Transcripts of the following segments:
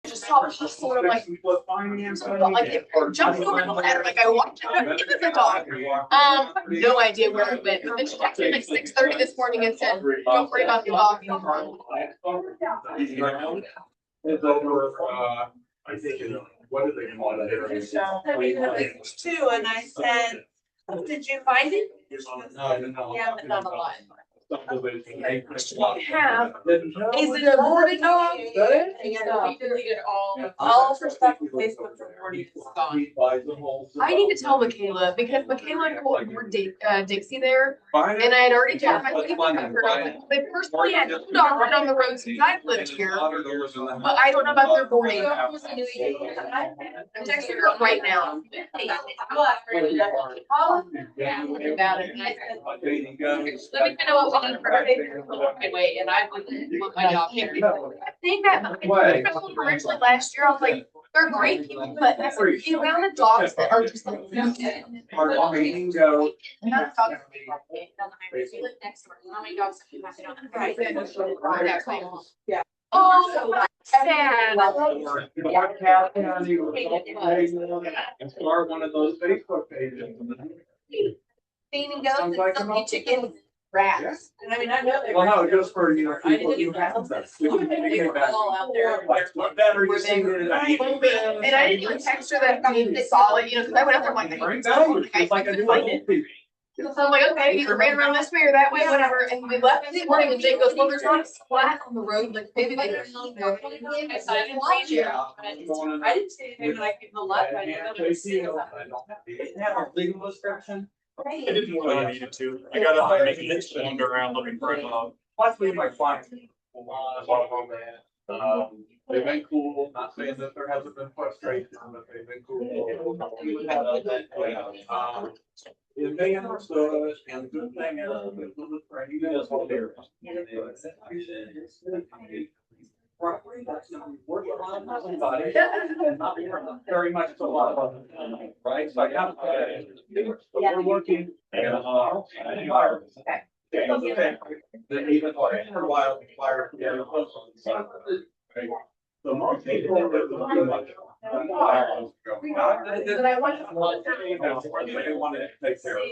just saw it just sort of like, it jumped over the ladder. Like I watched it, it was a dog. No idea where it went. But then she texted me like 6:30 this morning and said, "Don't worry about the dog." It's over. I think what did they call it? Two, and I said, "Did you find it?" No. Yeah, but not a lot. Have Is it a boarded dog? he deleted All of her stuff on Facebook from Morty is gone. I need to tell Michaela because Michaela and Colton were Dixie there, and I had already told my people they personally had two dogs right on the road since I've lived here, but I don't know about their boarding. I'm texting her right now. About it. And I said, let me know what we need for her. Anyway, and I would want my dog. I think that originally last year, I was like, they're great people, but the amount of dogs that are just like. Go. How many dogs do you have? Yeah. Oh, sad. And start one of those Facebook pages. Feeding goats and some chickens, rats. And I mean, I know they're. Well, no, just for, people who have them. All out there. Like, what better you see than And I didn't even text her that they saw it, because I went up there like, It's like a new TV. So I'm like, okay, either ran around this way or that way, whatever. And we left this morning and Jake goes, well, there's not a splat on the road, like maybe they don't know. I didn't say anything, but I give them a lot. Didn't have a legal description. I didn't really need it to. I gotta make it wander around looking for a dog. Plus, we my clients. They've been cool, not saying that there hasn't been frustration, but they've been cool. If they understood, and the good thing is, you guys all there. Very much a lot of, right? So I got, we're working. Okay. Then even like for a while, fire. The more people that much. But I want They want to take care of.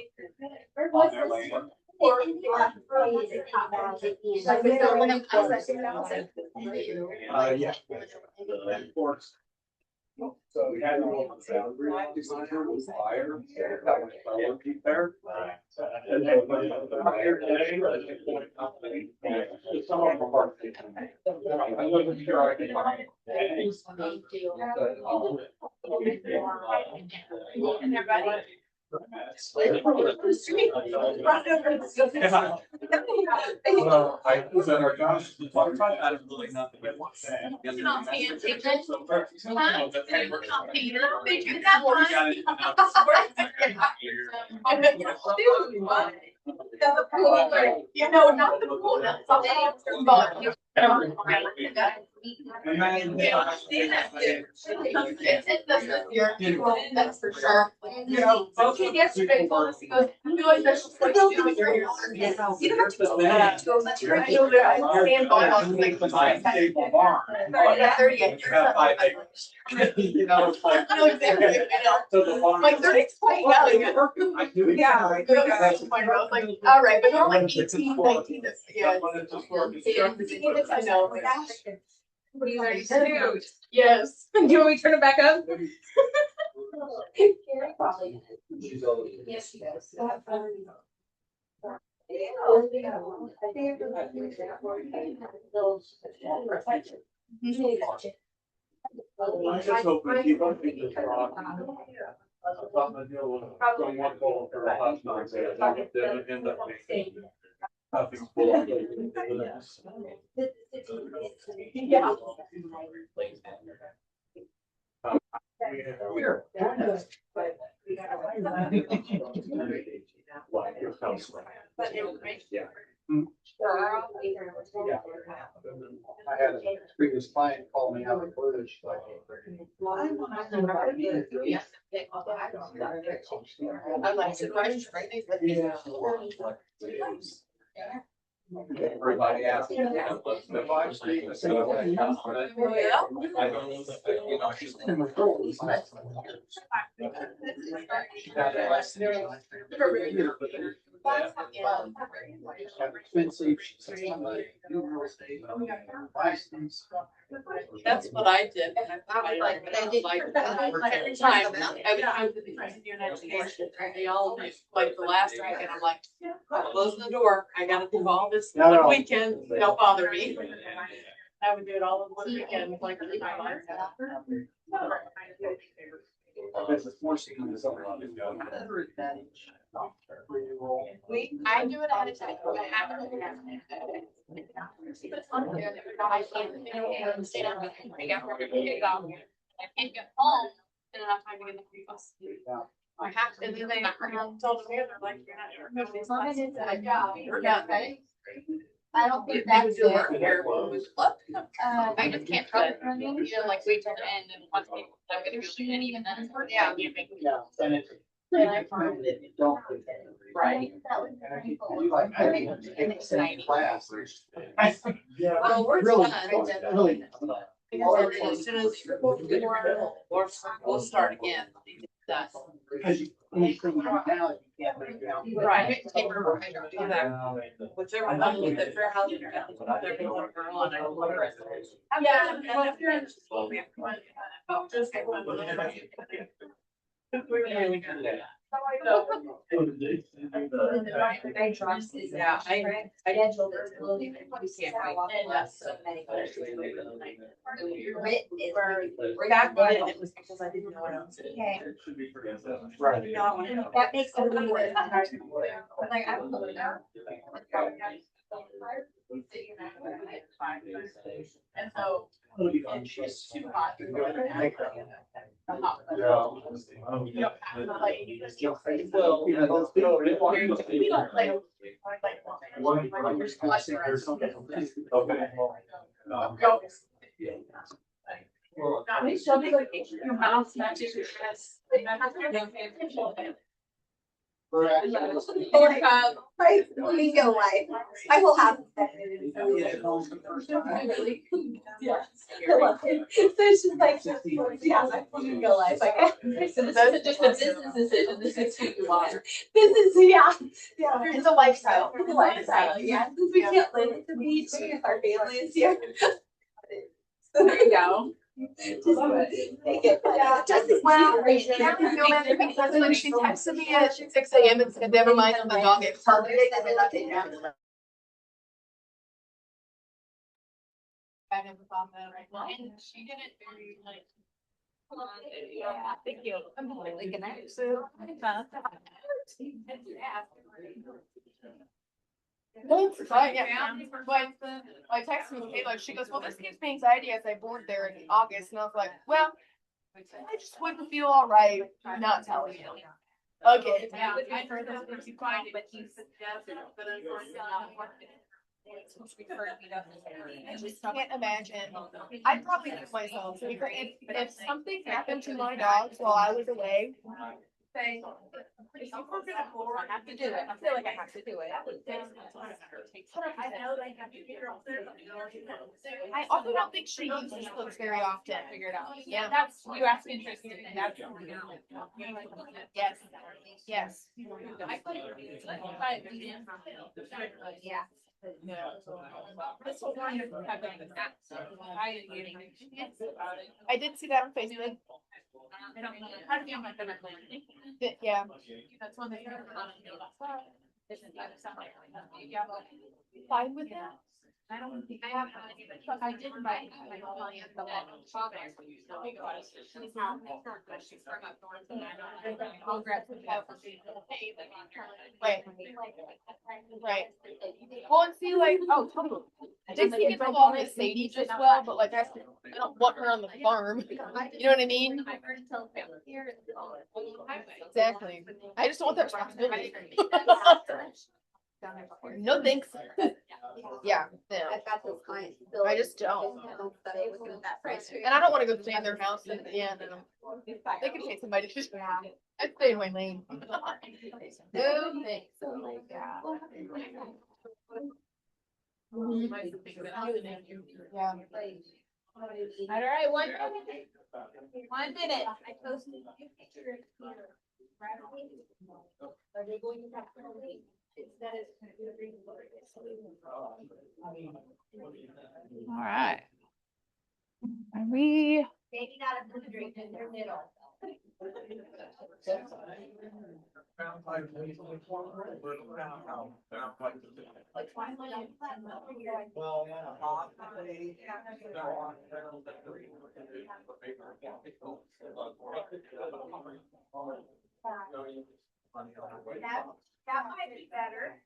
Yeah. Of course. So we had a little designer with fire, that was keep there. And then here today, some of them are. I wasn't sure I could find. Well, I was at our Josh. I don't really know. Not the pool. That's for sure. Okay, yesterday told us, he goes, you know what, that's just what you do when you're here. You don't have to go back. That's right. I know that I stand by on like 30. You know, it's like. I know exactly. Like 30 is quite young. Yeah. I was like, all right, but you're like 18, 19. Yeah. I know. Yes. Do you want me to turn it back up? Yes, she does. I just hope we keep on thinking strong. Yeah. I had a previous client call me out of blue. She's like, I'm like, surprised, right? yeah. Everybody asks. The 5 Street, the single lane house, but I don't know, you know, she's. That's what I did. Every time, every time you and education, they all, like the last weekend, I'm like, close the door, I gotta do all this one weekend, don't bother me. I would do it all in one weekend, like. I do it ahead of time. I have it. But it's fun. I can't stay down. I can't get home in enough time to get the free bus. I have to, and then they told me, they're like, you're not sure. Nobody's like, I don't think that's it. I just can't trust it. You know, like wait till the end and once I'm gonna go in, and even then. Yeah. And it's. Don't. Right. I think it's an class. Yeah. Well, we're Really, done. really. As soon as we'll start again. Done. Because you, anything now, you can't make it out. Right. Whichever one, the fair housing. They're going for one. Yeah. Just. Yeah, I scheduled it. We can't wait. And that's so many. Written is Back then, it was because I didn't know what else. okay. Right. That makes it a little more. Like, I don't know. And so. It's too hot. Well, you know, those people. We don't play. Your mouth matches your dress. Bingo life. My whole house is decorated. So it's just like, yeah, my bingo life. Like, So this isn't just a business decision, this is who you are. this is, yeah. It's a lifestyle. It's a lifestyle, yeah. Since we can't live at the beach with our families here. So there you go. Just make it. Just as well. Because when she texted me at 6 a.m. and said, never mind, I'm the dog at park. I never thought that, right? Well, and she did it very like. Yeah, thank you. I'm completely good night. But yeah, when I texted me, Kayla, she goes, well, this gives me anxiety as I board there in August. And I was like, well, I just wouldn't feel all right not telling you. Okay. Yeah, I heard that when you find it, but he suggested, but unfortunately. I just can't imagine. I'd probably do myself. If something happened to my dogs while I was away, say, If we're gonna go, I have to do it. I feel like I have to do it. I know they have to figure out. I also don't think she uses clothes very often. Figure it out. Yeah. That's, you asked interested in that. Yes. Yes. I put Yeah. This whole one have done this. I didn't get about it. I did see that on Facebook. I don't know. How do you make them? Yeah. That's one thing. Fine with that. I don't think I have, but I did invite my family at the father. She's from up north and I'll grab some help. Right. Right. Well, and see, like, oh, totally. Dixie gets along with Sadie just well, but like, I don't want her on the farm. You know what I mean? Exactly. I just don't want that responsibility. No thanks. Yeah, no. I've got those clients. I just don't. And And I don't want to go stay in their house and yeah, no. They can pay somebody to just, I'd stay in my lane. No thanks. Yeah. All right, 1 minute. 1 minute. I posted a picture here. Are they going to have to wait? All right. Are we? Maybe not a blue drink in their middle. That might be better.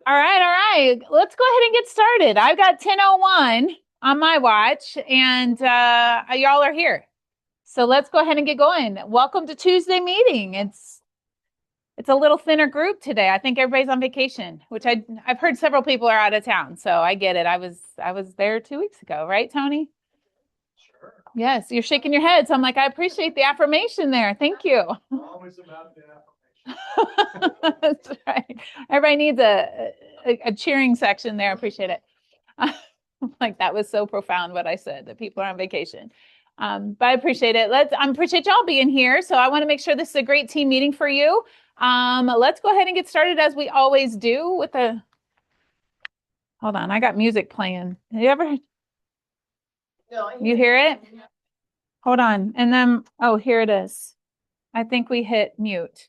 All right. Let's go ahead and get started. I've got 10:01 on my watch, and y'all are here. So let's go ahead and get going. Welcome to Tuesday meeting. It's a little thinner group today. I think everybody's on vacation, which I've heard several people are out of town, so I get it. I was there 2 weeks ago, right, Tony? Sure. Yes, you're shaking your head. So I'm like, I appreciate the affirmation there. Thank you. Always about the affirmation. That's right. Everybody needs a cheering section there. I appreciate it. Like that was so profound what I said, that people are on vacation. But I appreciate it. I appreciate y'all being here. So I want to make sure this is a great team meeting for you. Let's go ahead and get started as we always do with hold on, I got music playing. You hear it? Hold on. And then, oh, here it is. I think we hit mute.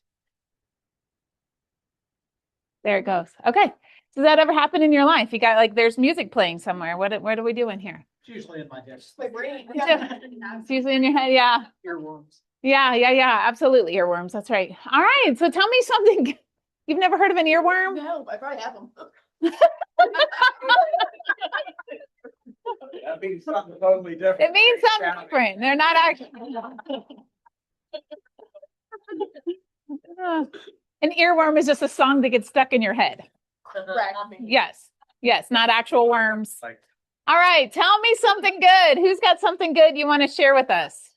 There it goes. Okay. Does that ever happen in your life? You got like, there's music playing somewhere. What are we doing here? It's usually in my head. It's usually in your head. Yeah. Earworms. Yeah. Absolutely. Earworms. That's right. All right. So tell me something. You've never heard of an earworm? No, I probably have them. That means something totally different. It means something different. They're not actually. An earworm is just a song that gets stuck in your head. Yes, not actual worms. All right, tell me something good. Who's got something good you want to share with us?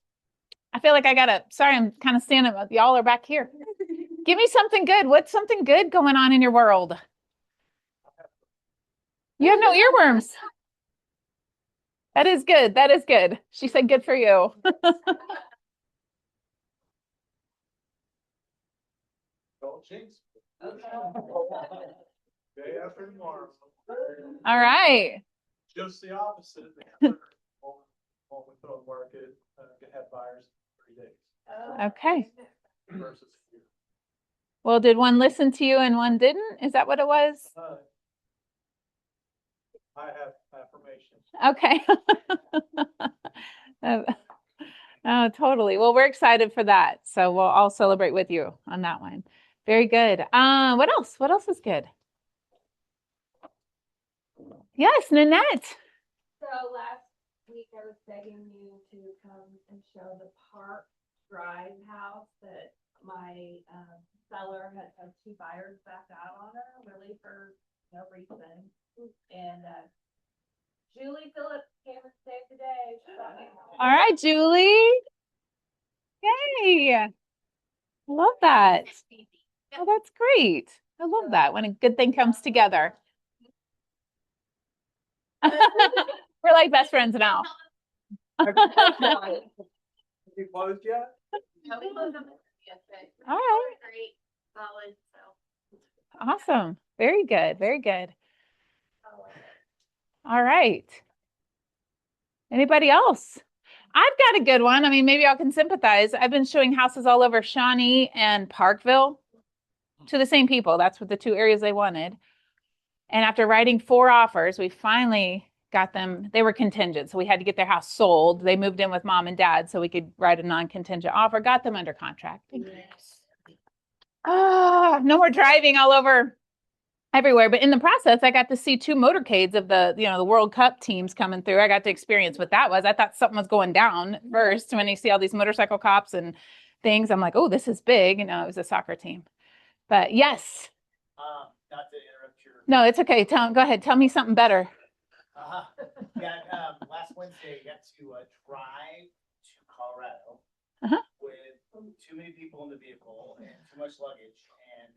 I feel like sorry, I'm kind of standing up. Y'all are back here. Give me something good. What's something good going on in your world? You have no earworms. That is good. She said good for you. Day after tomorrow. All right. Just the opposite. When we put on market, have buyers in 3 days. Okay. Versus here. Well, did one listen to you and one didn't? Is that what it was? I have affirmations. Okay. Oh, totally. Well, we're excited for that. So we'll all celebrate with you on that one. Very good. What else? What else is good? Yes, Nanette. So last week I was begging you to come and show the Park Drive house that my seller had 2 buyers back out on her, really for no reason. And Julie Phillips came and stayed today. All right, Julie. Yay. Love that. Oh, that's great. I love that when a good thing comes together. We're like best friends now. Have you closed yet? All right. Great, solid, so. Awesome. Very good. All right. Anybody else? I've got a good one. I mean, maybe y'all can sympathize. I've been showing houses all over Shawnee and Parkville to the same people. That's what the 2 areas they wanted. And after writing 4 offers, we finally got them. They were contingent, so we had to get their house sold. They moved in with mom and dad so we could write a non-contingent offer, got them under contract. No more driving all over everywhere. But in the process, I got to see 2 motorcades of the World Cup teams coming through. I got to experience what that was. I thought something was going down first when you see all these motorcycle cops and things. I'm like, oh, this is big. It was a soccer team. But yes. Not to interrupt your. No, it's okay. Go ahead. Tell me something better. Last Wednesday, I got to drive to Colorado Uh-huh. with too many people in the vehicle and too much luggage and,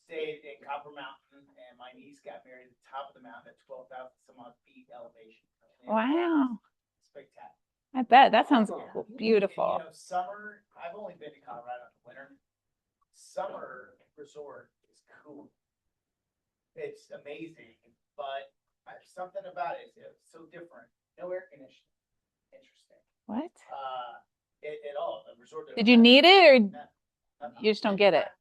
stayed in Copper Mountain and my niece got married at the top of the mountain at 12,000 some odd feet elevation. Wow. Spectacular. I bet that sounds And, beautiful. you know, summer, I've only been to Colorado in the winter. Summer resort is cool. It's amazing, but something about it is so different. No air conditioning. Interesting. What? At all, the resort. Did you need it or Nothing. you just don't get it?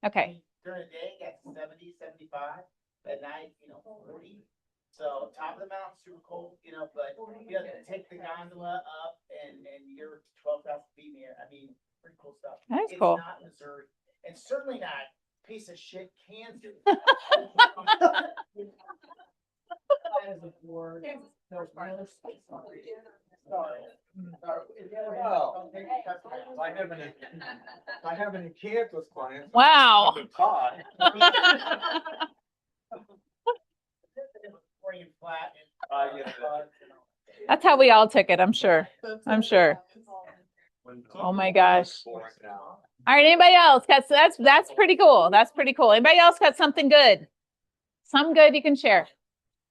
Okay. During the day, it got 70, 75. At night, 40. So top of the mountain, super cold, but you have to take the gondola up and you're 12,000 feet in the air. I mean, pretty cool stuff. That's It's cool. not Missouri, and certainly not piece of shit Kansas. Well, I have any Kansas clients. Wow. Todd. Frame flat That's how we all took it, I'm sure. I'm sure. Oh my gosh. All right, anybody else? That's pretty cool. That's pretty cool. Anybody else got something good? Some good you can share.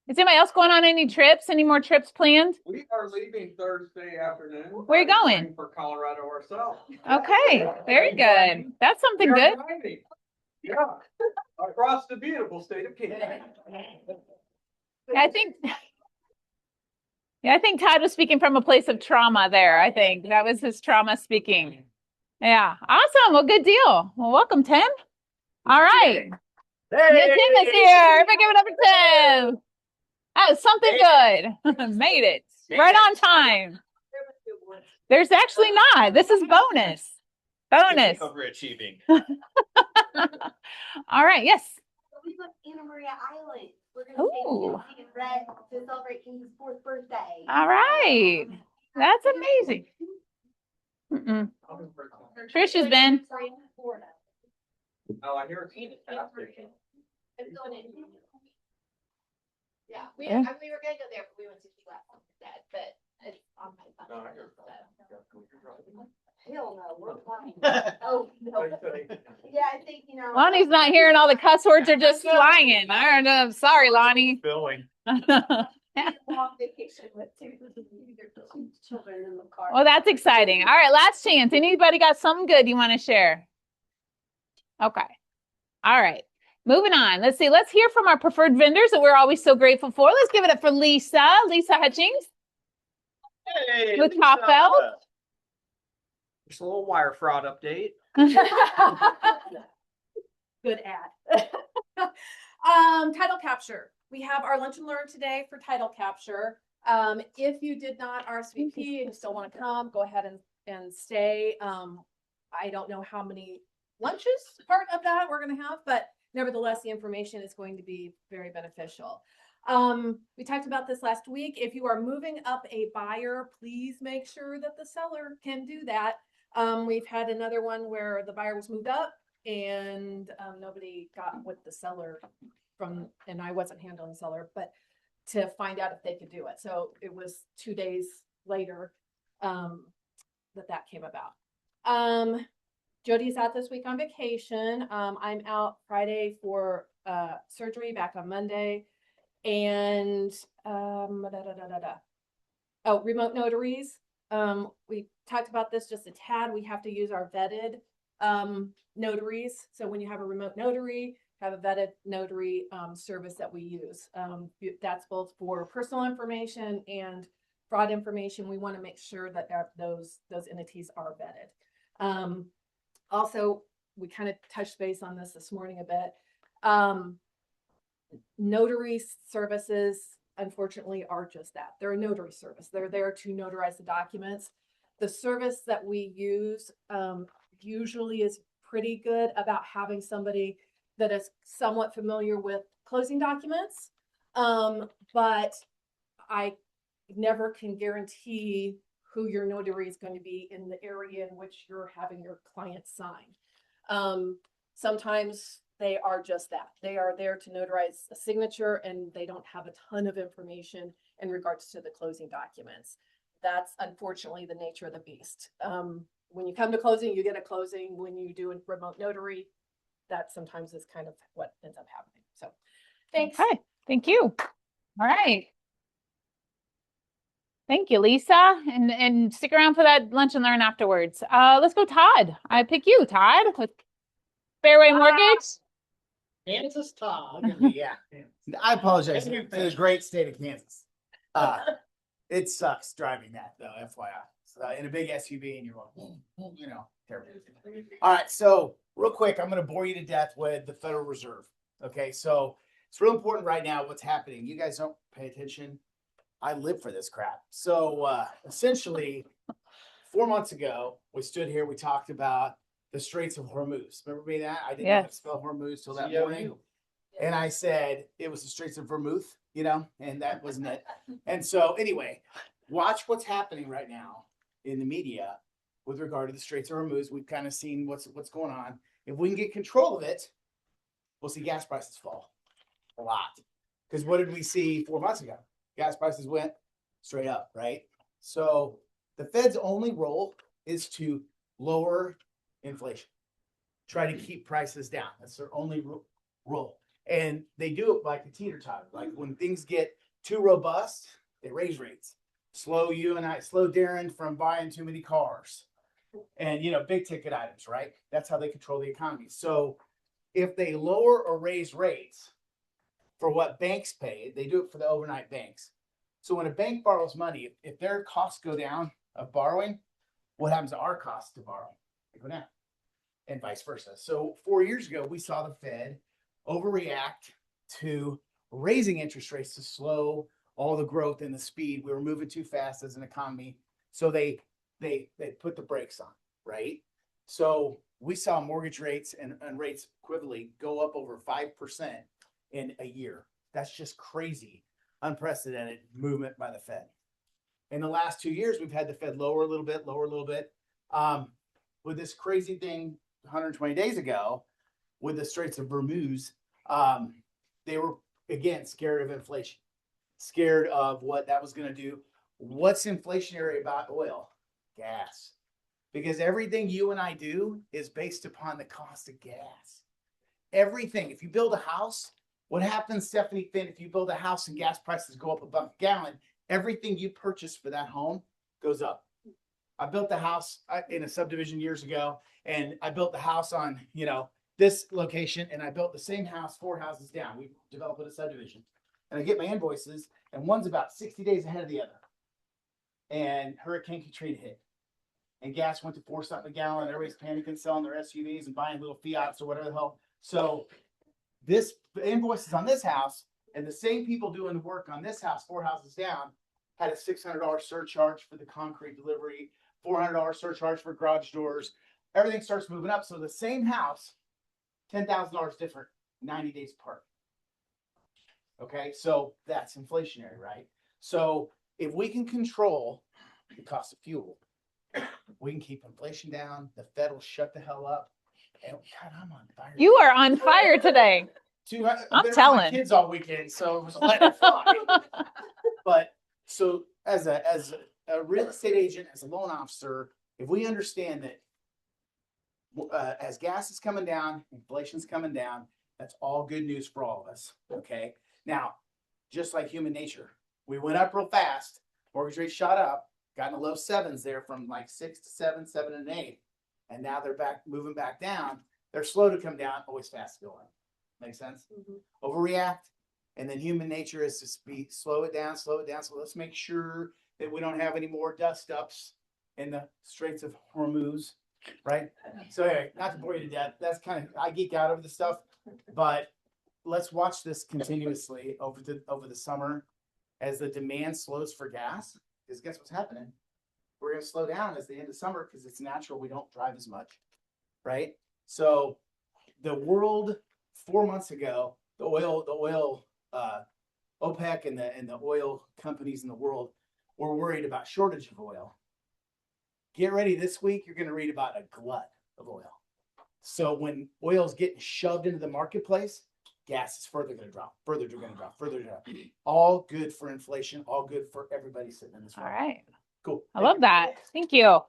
Is anybody else going on any trips? Any more trips planned? We are leaving Thursday afternoon. Where are you going? For Colorado ourselves. Okay, very good. That's something We are good. driving. Yeah, across the beautiful state of Kansas. I think Todd was speaking from a place of trauma there. I think that was his trauma speaking. Yeah. Awesome. Well, good deal. Well, welcome, Tim. All right. Yeah, Tim is here. Everybody give it up for Tim. Oh, something good. Made it. Right on time. There's actually not. This is bonus. Bonus. Overachieving. All right. Yes. We went to Anna Maria Island. We're Ooh. gonna take Red to celebrate King's 4th birthday. All right. That's amazing. Trish has been. Oh, I hear it's fantastic. Yeah, we Yeah. were gonna go there, but we went to Key West instead, but it's on my No, I bucket hear list. Hell no, we're fine. Oh, no. Yeah, I think, Lonnie's not hearing all the cuss words are just flying. I don't know. Sorry, Lonnie. Billing. Long vacation with two children in the car. Well, that's exciting. All right, last chance. Anybody got something good you want to share? Okay. All right. Moving on. Let's see. Let's hear from our preferred vendors that we're always so grateful for. Let's give it up for Lisa Hutchings. Hey, With Lisa. Top Belt. Just a little wire fraud update. Good ad. Title capture. We have our lunch and learn today for title capture. If you did not RSVP and you still want to come, go ahead and stay. I don't know how many lunches part of that we're going to have, but nevertheless, the information is going to be very beneficial. We talked about this last week. If you are moving up a buyer, please make sure that the seller can do that. We've had another one where the buyer was moved up and nobody got with the seller and I wasn't handling the seller, but to find out if they could do it. So it was 2 days later that came about. Jody's out this week on vacation. I'm out Friday for surgery, back on Monday. And remote notaries. We talked about this just a tad. We have to use our vetted notaries. So when you have a remote notary, have a vetted notary service that we use. That's both for personal information and fraud information. We want to make sure that those entities are vetted. Also, we kind of touched base on this morning a bit. Notary services, unfortunately, are just that. They're a notary service. They're there to notarize the documents. The service that we use usually is pretty good about having somebody that is somewhat familiar with closing documents, but I never can guarantee who your notary is going to be in the area in which you're having your client sign. Sometimes they are just that. They are there to notarize a signature and they don't have a ton of information in regards to the closing documents. That's unfortunately the nature of the beast. when you come to closing, you get a closing. When you do a remote notary, that sometimes is kind of what ends up happening. So thanks. Okay, thank you. All right. Thank you, Lisa. And stick around for that lunch and learn afterwards. Let's go, Todd. I pick you, Todd, with Fairway Mortgage. Kansas Todd. Yeah. I apologize for the great state of Kansas. It sucks driving that though, FYI. So, in a big SUV and you're like, you know, terrible. All right. So real quick, I'm going to bore you to death with the Federal Reserve. Okay. So it's real important right now what's happening. You guys don't pay attention. I live for this crap. So essentially 4 months ago, we stood here, we talked about the Straits of Hormuz. Remember me that? I didn't know how to spell Hormuz till that morning. And I said it was the Straits of Vermouth, you know, and that wasn't it. And so anyway, watch what's happening right now in the media with regard to the Straits of Hormuz. We've kind of seen what's going on. If we can get control of it, we'll see gas prices fall a lot. Because what did we see 4 months ago? Gas prices went straight up, right? So the Fed's only role is to lower inflation, try to keep prices down. That's their only role. And they do it like a teeter-totter. Like when things get too robust, they raise rates. Slow Darren from buying too many cars. And, you know, big ticket items, right? That's how they control the economy. So if they lower or raise rates, for what banks pay, they do it for the overnight banks. So when a bank borrows money, if their costs go down of borrowing, what happens to our costs to borrow? They go down, and vice versa. So 4 years ago, we saw the Fed overreact to raising interest rates to slow all the growth and the speed. We were moving too fast as an economy, so they put the brakes on, right? So we saw mortgage rates and rates equivalently go up over 5% in a year. That's just crazy, unprecedented movement by the Fed. In the last 2 years, we've had the Fed lower a little bit. With this crazy thing 120 days ago, with the Straits of Hormuz, they were, again, scared of inflation, scared of what that was going to do. What's inflationary about oil? Gas. Because everything you and I do is based upon the cost of gas. Everything. If you build a house, what happens, Stephanie Finn, if you build a house and gas prices go up $1 a gallon, everything you purchase for that home goes up. I built the house in a subdivision years ago, and I built the house on, you know, this location, and I built the same house 4 houses down. We developed a subdivision. And I get my invoices, and one's about 60 days ahead of the other. And Hurricane Katrina hit. And gas went to 4 something a gallon. Everybody's panicking, selling their SUVs and buying little Fiats or whatever the hell. So this invoice is on this house, and the same people doing the work on this house 4 houses down had a $600 surcharge for the concrete delivery, $400 surcharge for garage doors. Everything starts moving up. So the same house, $10,000 different, 90 days apart. Okay, so that's inflationary, right? So if we can control the cost of fuel, we can keep inflation down. The Fed will shut the hell up. And God, I'm on fire. You are on fire today. I'm telling. My kids all weekend, so it was letting it fly. But so as a real estate agent, as a loan officer, if we understand that as gas is coming down, inflation's coming down, that's all good news for all of us. Okay. Now, just like human nature, we went up real fast. Mortgage rates shot up, got in the low 7s there from like 6 to 7, 7 and 8. And now they're back, moving back down. They're slow to come down, always fast to go up. Make sense? Mm-hmm. Overreact. And then human nature is to slow it down. So let's make sure that we don't have any more dust ups in the Straits of Hormuz, right? So anyway, not to bore you to death, that's kind of, I geek out over the stuff, but let's watch this continuously over the summer as the demand slows for gas. Because guess what's happening? We're going to slow down as the end of summer because it's natural. We don't drive as much, right? So the world 4 months ago, the oil OPEC and the oil companies in the world were worried about shortage of oil. Get ready this week. You're going to read about a glut of oil. So when oil is getting shoved into the marketplace, gas is further going to drop. All good for inflation. All good for everybody sitting in this room. All right. Cool. I love that. Thank you.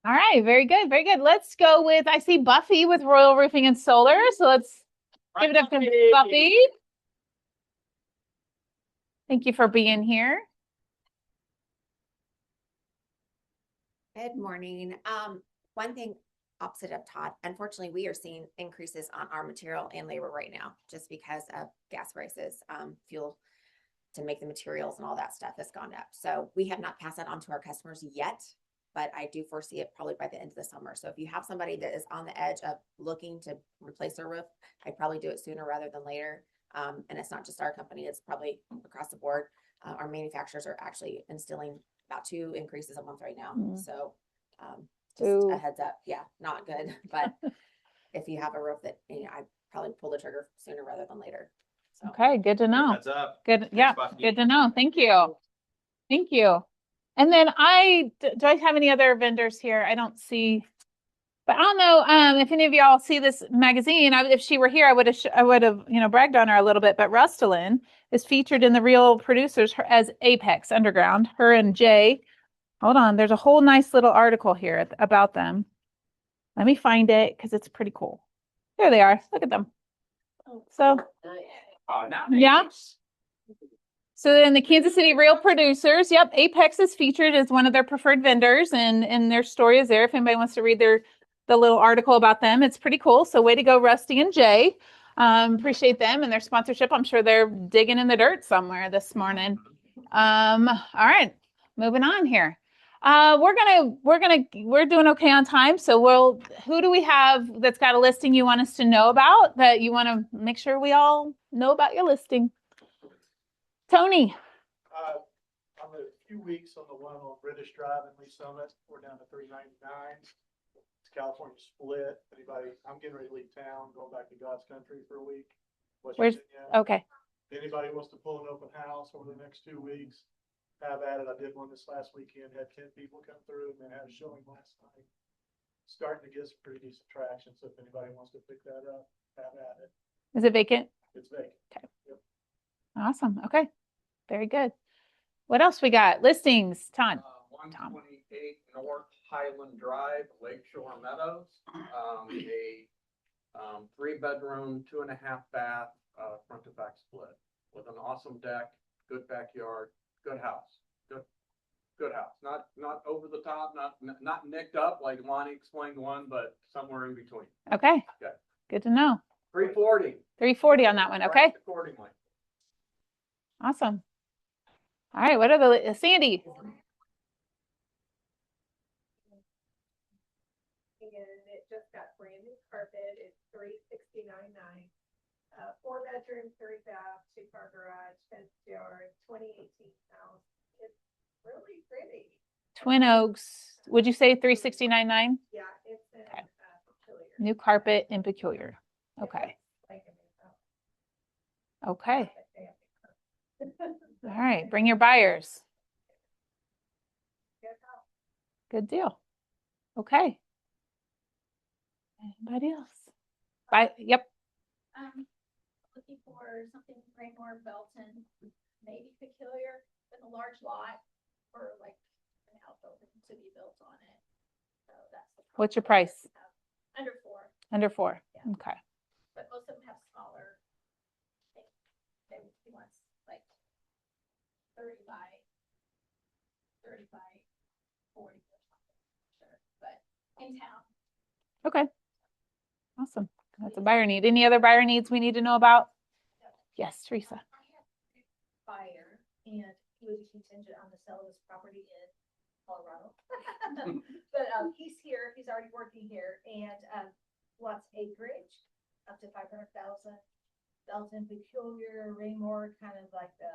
All right, very good, very good. Let's go with, I see Buffy with Royal Roofing and Solar. So let's give it up to Buffy. Thank you for being here. Good morning. One thing opposite of Todd, unfortunately, we are seeing increases on our material and labor right now, just because of gas prices, fuel to make the materials and all that stuff has gone up. So we have not passed that on to our customers yet, but I do foresee it probably by the end of the summer. So if you have somebody that is on the edge of looking to replace their roof, I'd probably do it sooner rather than later. And it's not just our company, it's probably across the board. Our manufacturers are actually instilling about 2 increases a month right now. So just Ooh. a heads up. Yeah, not good. But if you have a roof that, I'd probably pull the trigger sooner rather than later. So. Okay, good to know. Heads up. Good. Yeah, good to know. Thank you. Thank you. And then do I have any other vendors here? I don't see, but I don't know if any of y'all see this magazine. If she were here, I would have bragged on her a little bit. But Rustalin is featured in the Real Producers as Apex Underground. Her and Jay. Hold on, there's a whole nice little article here about them. Let me find it because it's pretty cool. There they are. Look at them. So, yeah. So in the Kansas City Real Producers, yep, Apex is featured as one of their preferred vendors, and their story is there. If anybody wants to read the little article about them, it's pretty cool. So way to go, Rusty and Jay. Appreciate them and their sponsorship. I'm sure they're digging in the dirt somewhere this morning. All right, moving on here. We're doing okay on time. So who do we have that's got a listing you want us to know about, that you want to make sure we all know about your listing? Tony. I'm a few weeks on the one on British Drive in Lee Summit. We're down to $399. It's California split. I'm getting ready to leave town, going back to God's country for a week. Okay. If anybody wants to pull an open house over the next 2 weeks, have at it. I did one this last weekend, had 10 people come through, and then had a showing last night. Starting to get some pretty decent traction. So if anybody wants to pick that up, have at it. Is it vacant? It's vacant. Okay. Yep. Awesome. Okay. Very good. What else we got? Listings, Tom. 128 North Highland Drive, Lakeshore Meadows. A 3-bedroom, 2.5 bath, front to back split with an awesome deck, good backyard, good house. Good house. Not over the top, not nicked up like Lonnie explained one, but somewhere in between. Okay. Okay. Good to know. 340 on that one. Okay. Accordingly. Awesome. All right. What are the Sandy? And it just got brand new carpet. It's $369.9. 4-bedroom, 3-bath, 2-car garage, fenced yard, 2018 house. It's really pretty. Twin Oaks. Would you say 369.9? Yeah, it's in Peculiar. New carpet in Peculiar. Okay. Okay. All right. Bring your buyers. Good deal. Okay. Anybody else? Yep. Looking for something Raymore, Belton, maybe Peculiar, with a large lot or like an outbuilding to be built on it. So that's the. What's your price? Under 4. Under 4. Yeah. Okay. But most of them have smaller. He wants like 30 by 40 or something. Sure, but in town. Okay. Awesome. That's a buyer need. Any other buyer needs we need to know about? Yes, Teresa. Buyer, and he would be contingent on the sale of his property in Colorado. But he's here, he's already working here, and wants acreage up to 500,000. Belton, Peculiar, Raymore, kind of like the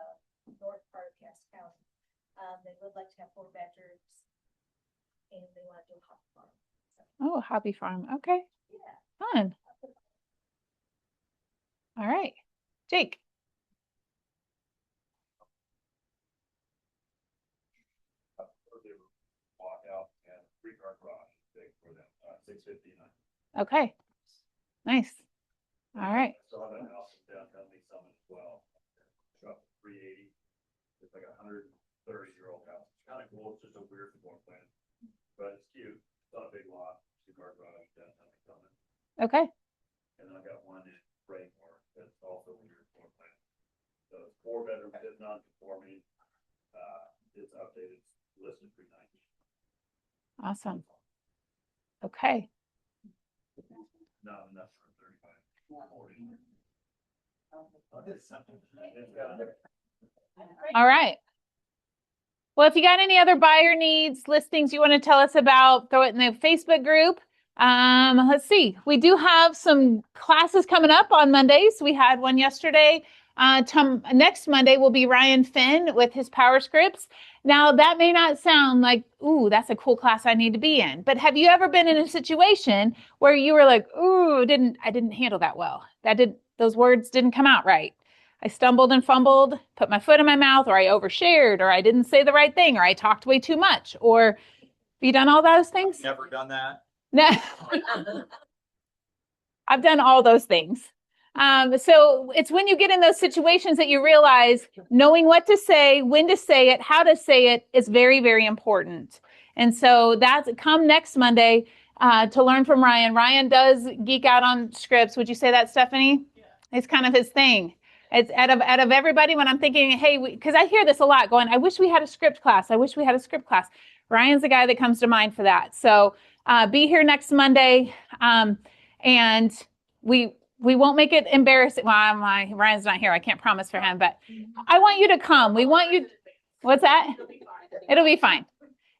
north part of Cass County. They would like to have 4 bedrooms, and they want to do a hobby farm. So, Oh, hobby farm. Okay. yeah. Fun. All right. Jake. Walk out and 3-car garage, big for them, 659. Okay. Nice. All right. Saw that house in downtown Lee Summit as well. Shop 380. It's like a 130-year-old house. It's kind of cool. It's just a weird floor plan, but it's cute. Not a big lot, two-car garage downtown Summit. Okay. And then I got one in Raymore that's also in your floor plan. So it's 4 bedroom, it's non-conforming. It's updated, listed 390. Awesome. Okay. Not enough for 35. 40. All right. Well, if you got any other buyer needs, listings you want to tell us about, throw it in the Facebook group. Let's see. We do have some classes coming up on Mondays. We had one yesterday. Next Monday will be Ryan Finn with his Power Scripts. Now, that may not sound like, ooh, that's a cool class I need to be in. But have you ever been in a situation where you were like, ooh, I didn't handle that well. Those words didn't come out right. I stumbled and fumbled, put my foot in my mouth, or I overshared, or I didn't say the right thing, or I talked way too much. Or have you done all those things? Never done that. No. I've done all those things. So it's when you get in those situations that you realize knowing what to say, when to say it, how to say it is very, very important. And so that's come next Monday to learn from Ryan. Ryan does geek out on scripts. Would you say that, Stephanie? Yeah. It's kind of his thing. It's out of everybody when I'm thinking, hey, because I hear this a lot going, I wish we had a script class. I wish we had a script class. Ryan's the guy that comes to mind for that. So be here next Monday. And we won't make it embarrassing. Well, Ryan's not here. I can't promise for him, but I want you to come. We want you. What's that? It'll be fine.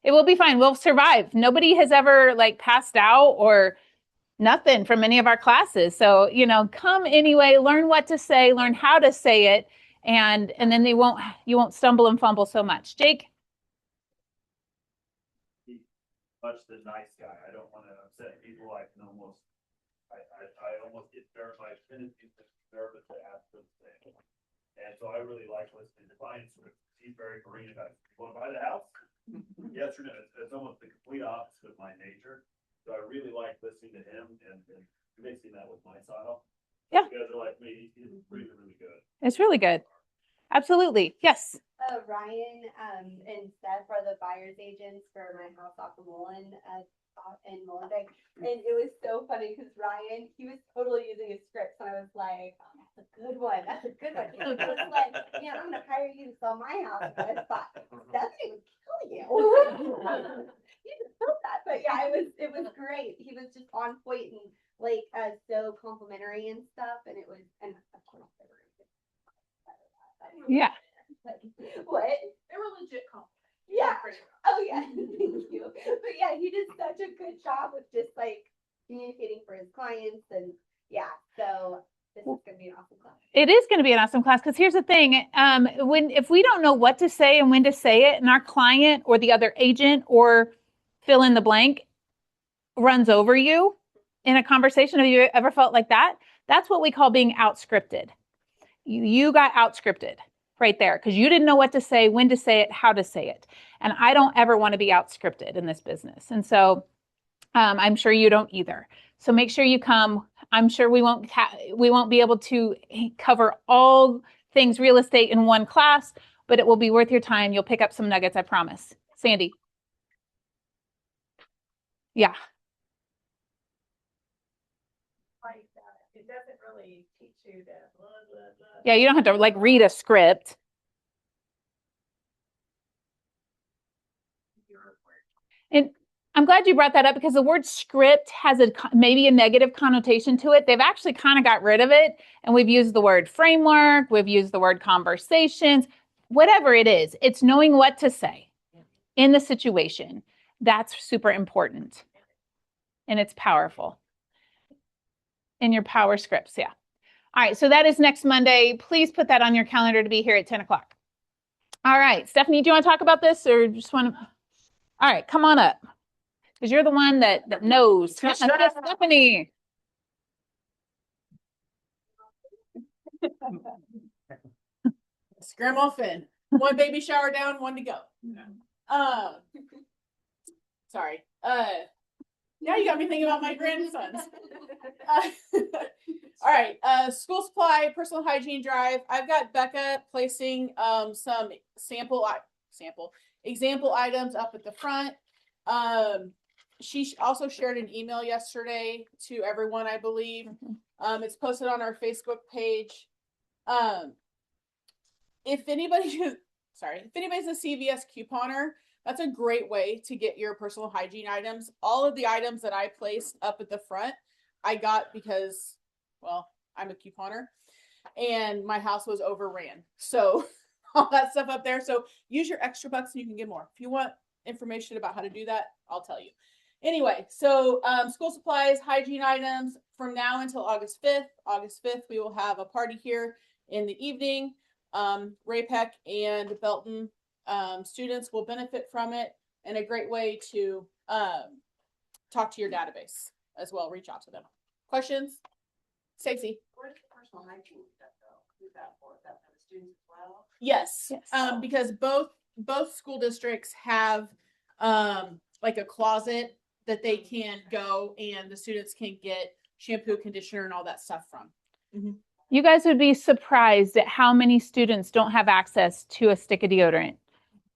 It will be fine. We'll survive. Nobody has ever passed out or nothing from any of our classes. So, come anyway, learn what to say, learn how to say it. And then you won't stumble and fumble so much. Jake? Much the nice guy. I don't want to upset people. I can almost get nervous. I finish nervous to ask them things. And so I really like listening to Ryan. He's very green about it. You want to buy the house? Yes or no? It's almost the complete opposite of my nature. So I really like listening to him and mixing that with my style. Yeah. You guys are like me. He's really, really good. It's really good. Absolutely. Yes. Ryan and Steph are the buyer's agents for my house off of Mullen in Molenbeek. And it was so funny because Ryan, he was totally using his scripts and I was like, oh, that's a good one. That's a good one. I was like, yeah, I'm gonna hire you to sell my house. And I thought, that's even kill you. You just built that. But yeah, it was great. He was just on point and so complimentary and stuff. And of course they were yeah. What? They were legit compliments. Yeah. Oh yeah. Thank you. But yeah, he did such a good job with just communicating for his clients and yeah. So this is gonna be an awesome class. It is going to be an awesome class because here's the thing: if we don't know what to say and when to say it, and our client or the other agent or fill in the blank runs over you in a conversation, have you ever felt like that? That's what we call being outscripted. You got outscripted right there because you didn't know what to say, when to say it, how to say it. And I don't ever want to be outscripted in this business. And so I'm sure you don't either. So make sure you come. I'm sure we won't be able to cover all things real estate in one class, but it will be worth your time. You'll pick up some nuggets, I promise. Sandy. Yeah. It doesn't really teach you that blah, blah, blah. Yeah, you don't have to read a script. And I'm glad you brought that up because the word script has maybe a negative connotation to it. They've actually kind of got rid of it. And we've used the word framework. We've used the word conversations, whatever it is. It's knowing what to say in the situation. That's super important. And it's powerful. In your power scripts, yeah. All right, so that is next Monday. Please put that on your calendar to be here at 10 o'clock. All right, Stephanie, do you want to talk about this or just want to? All right, come on up. Because you're the one that knows. Stephanie. Grandma Finn. One baby shower down, one to go. Sorry. Now you got me thinking about my grandsons. All right. School supply, personal hygiene drive. I've got Becca placing some example items up at the front. she also shared an email yesterday to everyone, I believe. It's posted on our Facebook page. If anybody's a CVS couponer, that's a great way to get your personal hygiene items. All of the items that I placed up at the front, I got because, well, I'm a couponer and my house was overran. So all that stuff up there. So use your extra bucks and you can get more. If you want information about how to do that, I'll tell you. Anyway, so school supplies, hygiene items from now until August 5th. August 5th, we will have a party here in the evening. Raypeck and Belton students will benefit from it, and a great way to talk to your database as well. Reach out to them. Questions? Stacey? Where's the personal hygiene stuff though? Who's that for? Is that for the students as well? Yes. Because both school districts have like a closet that they can go and the students can get shampoo, conditioner, and all that stuff from. You guys would be surprised at how many students don't have access to a stick of deodorant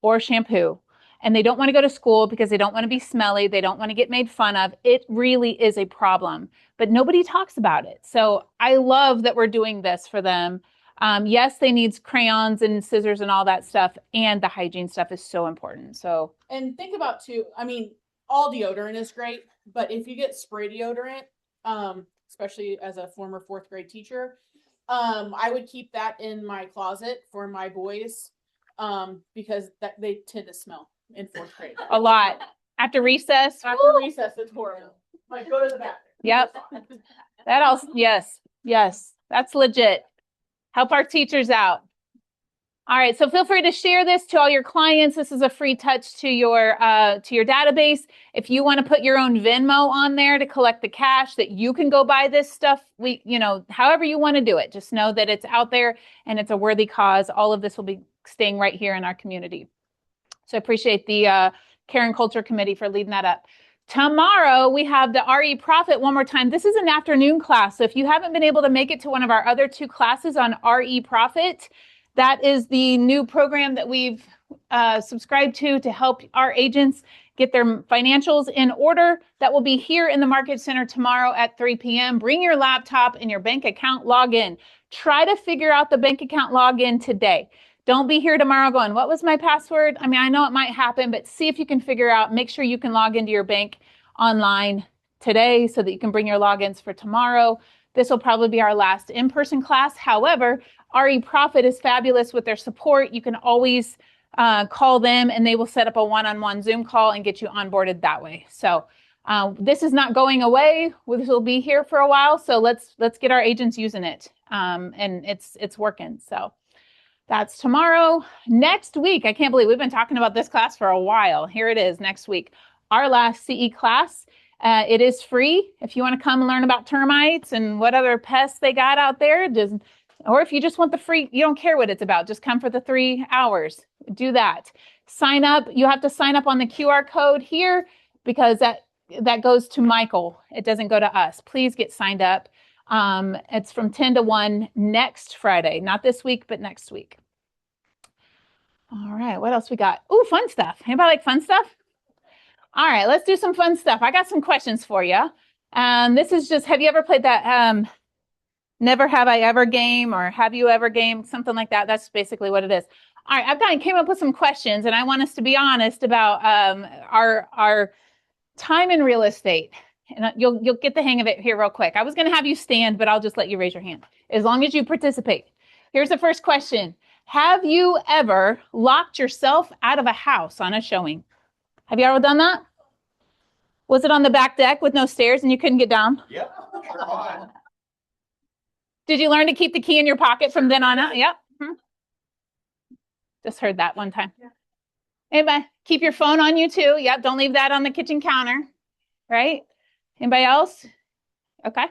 or shampoo. And they don't want to go to school because they don't want to be smelly. They don't want to get made fun of. It really is a problem, but nobody talks about it. So I love that we're doing this for them. Yes, they need crayons and scissors and all that stuff. And the hygiene stuff is so important. So, and think about too, I mean, all deodorant is great, but if you get spray deodorant, especially as a former 4th grade teacher, I would keep that in my closet for my boys, because they tend to smell in 4th grade. A lot. After recess. After recess, it's horrible. Like, go to the bathroom. Yep. That also, yes. That's legit. Help our teachers out. All right, so feel free to share this to all your clients. This is a free touch to your database. If you want to put your own Venmo on there to collect the cash that you can go buy this stuff, however you want to do it, just know that it's out there and it's a worthy cause. All of this will be staying right here in our community. So I appreciate the Care and Culture Committee for leading that up. Tomorrow, we have the RE Profit one more time. This is an afternoon class. So if you haven't been able to make it to one of our other 2 classes on RE Profit, that is the new program that we've subscribed to help our agents get their financials in order. That will be here in the Market Center tomorrow at 3 p.m. Bring your laptop and your bank account login. Try to figure out the bank account login today. Don't be here tomorrow going, what was my password? I mean, I know it might happen, but see if you can figure out, make sure you can log into your bank online today so that you can bring your logins for tomorrow. This will probably be our last in-person class. However, RE Profit is fabulous with their support. You can always call them and they will set up a one-on-one Zoom call and get you onboarded that way. So this is not going away. This will be here for a while. So let's get our agents using it. And it's working. So that's tomorrow. Next week, I can't believe we've been talking about this class for a while. Here it is next week. Our last CE class. It is free. If you want to come and learn about termites and what other pests they got out there, or if you just want the free, you don't care what it's about, just come for the 3 hours. Do that. Sign up. You have to sign up on the QR code here because that goes to Michael. It doesn't go to us. Please get signed up. It's from 10 to 1 next Friday, not this week, but next week. All right. What else we got? Ooh, fun stuff. Anybody like fun stuff? All right, let's do some fun stuff. I got some questions for you. This is just, have you ever played that Never Have I Ever game or Have You Ever game, something like that? That's basically what it is. All right, I came up with some questions and I want us to be honest about our time in real estate. And you'll get the hang of it here real quick. I was going to have you stand, but I'll just let you raise your hand as long as you participate. Here's the first question. Have you ever locked yourself out of a house on a showing? Have you ever done that? Was it on the back deck with no stairs and you couldn't get down? Yep, sure was. Did you learn to keep the key in your pocket from then on out? Yep. Just heard that one time. Anybody? Keep your phone on you too. Yep. Don't leave that on the kitchen counter. Right? Anybody else? Okay.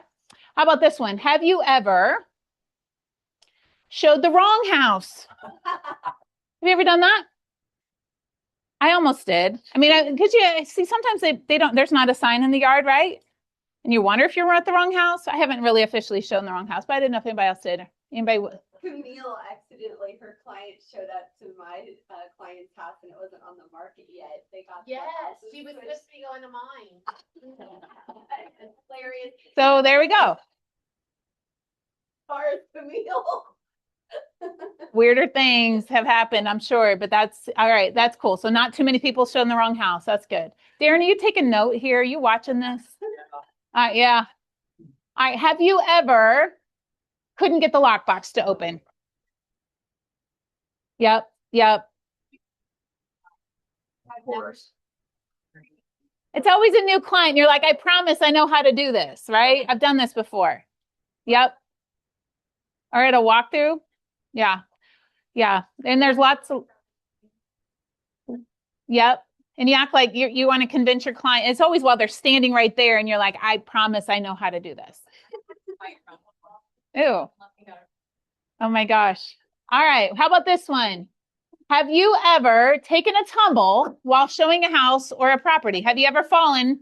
How about this one? Have you ever showed the wrong house? Have you ever done that? I almost did. I mean, because you see, sometimes they don't, there's not a sign in the yard, right? And you wonder if you're at the wrong house. I haven't really officially shown the wrong house, but I didn't know if anybody else did. Anybody? Camille accidentally, her client showed up to my client's house and it wasn't on the market yet. They got. Yes, she was supposed to be going to mine. Hilarious. So there we go. As far as Camille. Weirder things have happened, I'm sure, but that's all right. That's cool. So not too many people showing the wrong house. That's good. Darren, are you taking note here? Are you watching this? Yeah. All right. Have you ever couldn't get the lockbox to open? Yep. Yep. Of course. It's always a new client. You're like, I promise I know how to do this, right? I've done this before. Yep. All right, a walkthrough. Yeah. Yeah. And there's lots of, yep. And you act like you want to convince your client. It's always while they're standing right there and you're like, I promise I know how to do this. Ew. Oh my gosh. All right. How about this one? Have you ever taken a tumble while showing a house or a property? Have you ever fallen?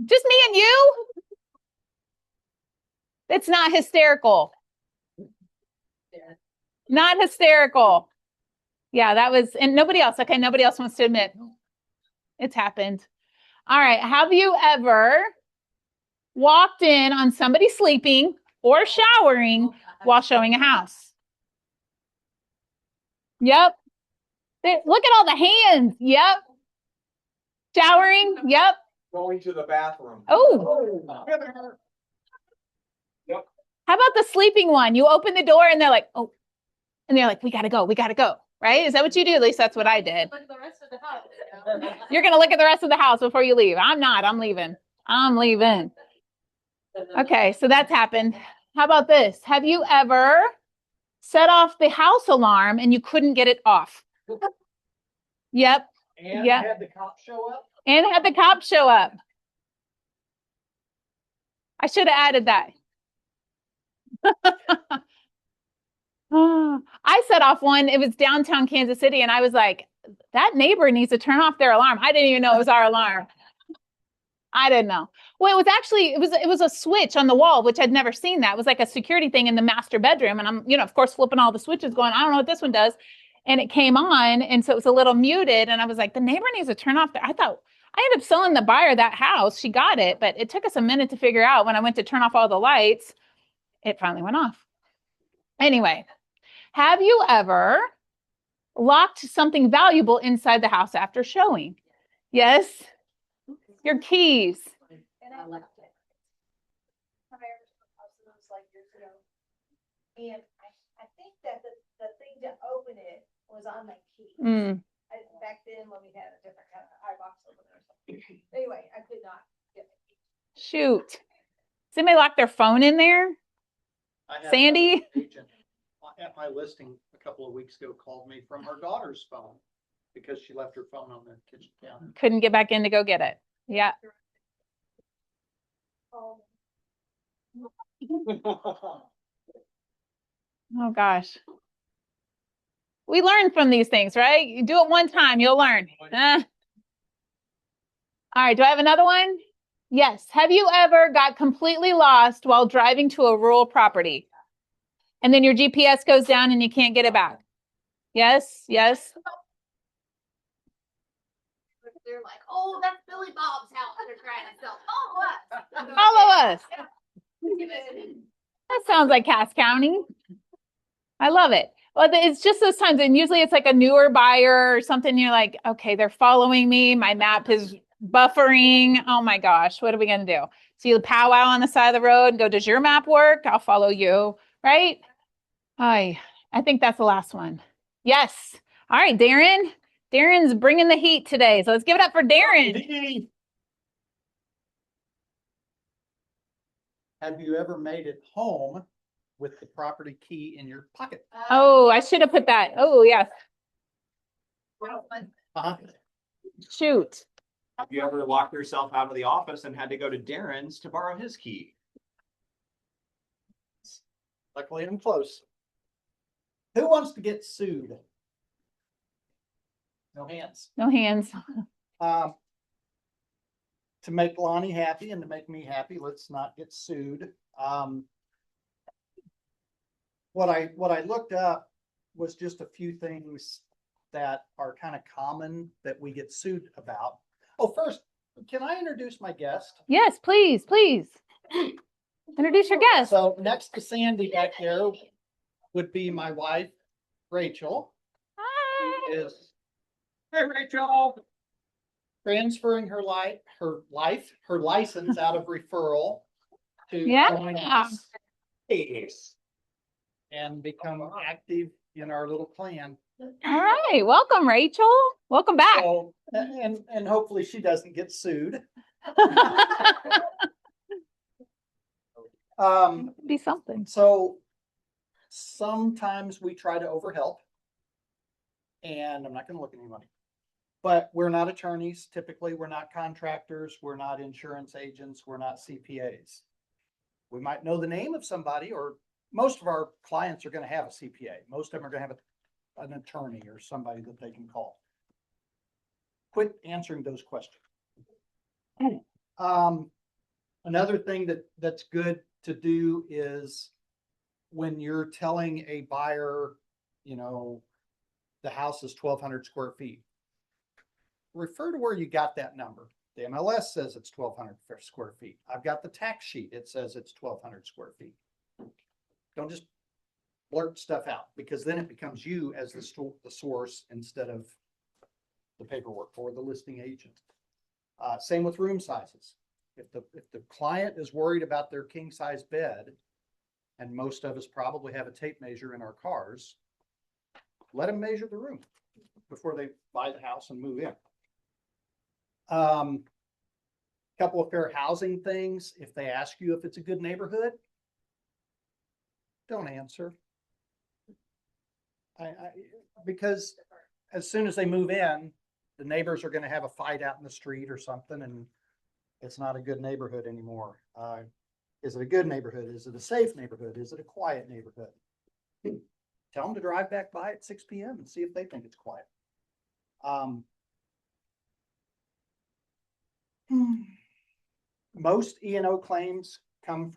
Just me and you? It's not hysterical. Not hysterical. Yeah, that was, and nobody else. Okay, nobody else wants to admit. It's happened. All right. Have you ever walked in on somebody sleeping or showering while showing a house? Yep. Look at all the hands. Yep. Showering. Yep. Going to the bathroom. Oh. Yep. How about the sleeping one? You open the door and they're like, oh, and they're like, we gotta go. We gotta go. Right? Is that what you do? At least that's what I did. Look at the rest of the house. You're going to look at the rest of the house before you leave. I'm not. I'm leaving. I'm leaving. Okay. So that's happened. How about this? Have you ever set off the house alarm and you couldn't get it off? Yep. And Yep. had the cops show up? And had the cops show up. I should have added that. I set off one. It was downtown Kansas City. And I was like, that neighbor needs to turn off their alarm. I didn't even know it was our alarm. I didn't know. Well, it was actually, it was a switch on the wall, which I'd never seen that. It was like a security thing in the master bedroom. And I'm, of course, flipping all the switches going, I don't know what this one does. And it came on. And so it was a little muted. And I was like, the neighbor needs to turn off I thought I ended up selling the buyer that house. She got it, but it took us a minute to figure out when I went to turn off all the lights, it finally went off. Anyway, have you ever locked something valuable inside the house after showing? Yes. Your keys. And I left it. I remember it was like years ago. And I think that the thing to open it was on my key. Back then when we had a different kind of iBox opener or something. Anyway, I could not get the key. Shoot. Does anybody lock their phone in there? I had Sandy? an agent at my listing a couple of weeks ago called me from her daughter's phone because she left her phone on the kitchen counter. Couldn't get back in to go get it. Yeah. Oh, Oh gosh. We learn from these things, right? You do it one time, you'll learn. All right. Do I have another one? Yes. Have you ever got completely lost while driving to a rural property? And then your GPS goes down and you can't get it back? Yes. Yes. They're like, oh, that's Billy Bob's house. They're trying to sell. Follow us. That sounds like Cass County. I love it. Well, it's just those times. And usually it's like a newer buyer or something. You're like, okay, they're following me. My map is buffering. Oh my gosh, what are we going to do? So you powwow on the side of the road and go, does your map work? I'll follow you. Right? I think that's the last one. Yes. All right, Darren. Darren's bringing the heat today. So let's give it up for Darren. Have you ever made it home with the property key in your pocket? Oh, I should have put that. Oh, yes. Shoot. Have you ever locked yourself out of the office and had to go to Darren's to borrow his key? Luckily, I'm close. Who wants to get sued? No hands. No hands. To make Lonnie happy and to make me happy, let's not get sued. what I looked up was just a few things that are kind of common that we get sued about. Oh, first, can I introduce my guest? Yes, please, please. Introduce your guest. So next to Sandy back there would be my wife, Rachel. Hi. Who is, hey, Rachel. Transferring her license out of referral to join us. Yes. And become active in our little plan. All right, welcome, Rachel. Welcome back. So, and hopefully she doesn't get sued. Be something. So sometimes we try to overhelp, and I'm not going to look at anybody, but we're not attorneys. Typically, we're not contractors. We're not insurance agents. We're not CPAs. We might know the name of somebody, or most of our clients are going to have a CPA. Most of them are going to have an attorney or somebody that they can call. Quit answering those questions. Another thing that's good to do is when you're telling a buyer, you know, the house is 1,200 square feet, refer to where you got that number. The MLS says it's 1,200 square feet. I've got the tax sheet. It says it's 1,200 square feet. Don't just blurt stuff out, because then it becomes you as the source instead of the paperwork or the listing agent. Same with room sizes. If the client is worried about their king size bed, and most of us probably have a tape measure in our cars, let them measure the room before they buy the house and move in. Couple of fair housing things. If they ask you if it's a good neighborhood, don't answer. Because as soon as they move in, the neighbors are going to have a fight out in the street or something, and it's not a good neighborhood anymore. Is it a good neighborhood? Is it a safe neighborhood? Is it a quiet neighborhood? Tell them to drive back by at 6 p.m. and see if they think it's quiet. Most E&O claims don't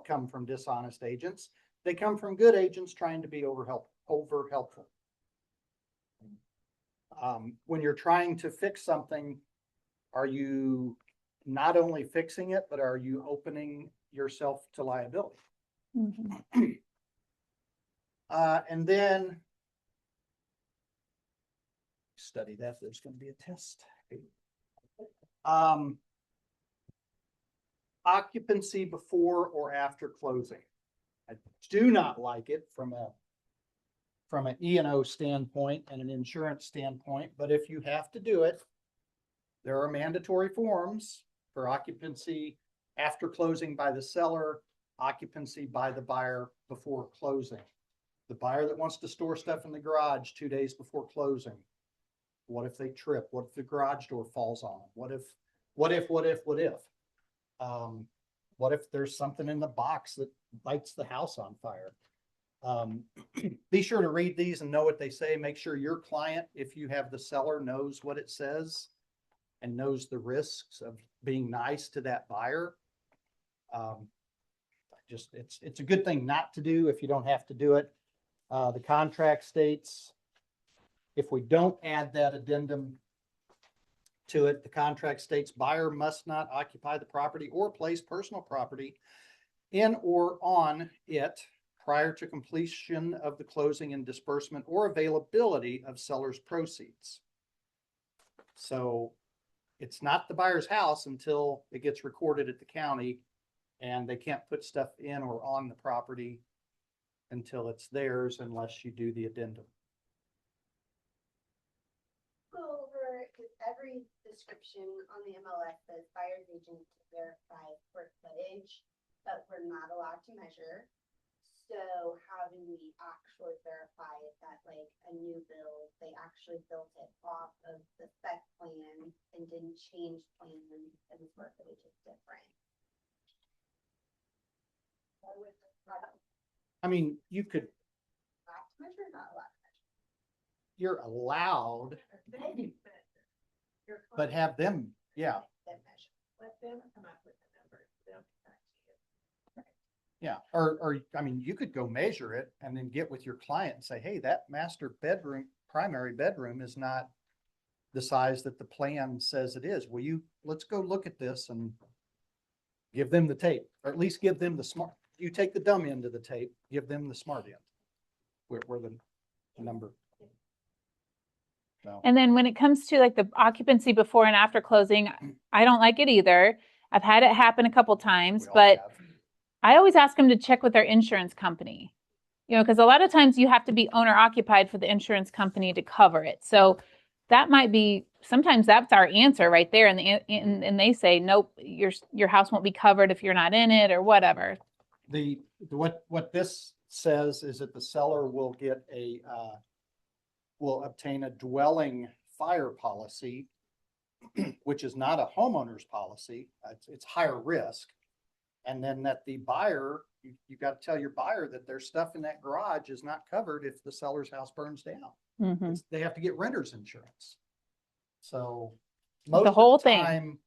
come from dishonest agents. They come from good agents trying to be over helpful. When you're trying to fix something, are you not only fixing it, but are you opening yourself to liability? Mm-hmm. And then study that. There's going to be a test. Occupancy before or after closing. I do not like it from an E&O standpoint and an insurance standpoint, but if you have to do it, there are mandatory forms for occupancy after closing by the seller, occupancy by the buyer before closing. The buyer that wants to store stuff in the garage 2 days before closing. What if they trip? What if the garage door falls on them? What if? What if there's something in the box that lights the house on fire? Be sure to read these and know what they say. Make sure your client, if you have the seller, knows what it says and knows the risks of being nice to that buyer. It's a good thing not to do if you don't have to do it. The contract states, if we don't add that addendum to it, the contract states buyer must not occupy the property or place personal property in or on it prior to completion of the closing and disbursement or availability of seller's proceeds. So it's not the buyer's house until it gets recorded at the county, and they can't put stuff in or on the property until it's theirs unless you do the addendum. Go over, because every description on the MLS says buyer's agent to verify square footage, but we're not allowed to measure. So how do we actually verify that, like a new build, they actually built it off of the spec plan and didn't change plans and the square footage is different? I mean, you could. Allowed to measure, not allowed to measure. You're allowed, but have them, yeah. Let them come up with the numbers. They'll come back to you. Yeah, or, I mean, you could go measure it and then get with your client and say, hey, that master bedroom, primary bedroom is not the size that the plan says it is. Let's go look at this and give them the tape, or at least give them the smart, you take the dumb end of the tape, give them the smart end. Where the number. So. And then when it comes to like the occupancy before and after closing, I don't like it either. I've had it happen a couple times, but I always ask them to check with their insurance company, because a lot of times you have to be owner occupied for the insurance company to cover it. So that might be, sometimes that's our answer right there. And they say, nope, your house won't be covered if you're not in it or whatever. What this says is that the seller will get will obtain a dwelling fire policy, which is not a homeowner's policy. It's higher risk. And then that the buyer, you got to tell your buyer that their stuff in that garage is not covered if the seller's house burns down. Mm-hmm. They have to get renter's insurance. So the whole thing, time,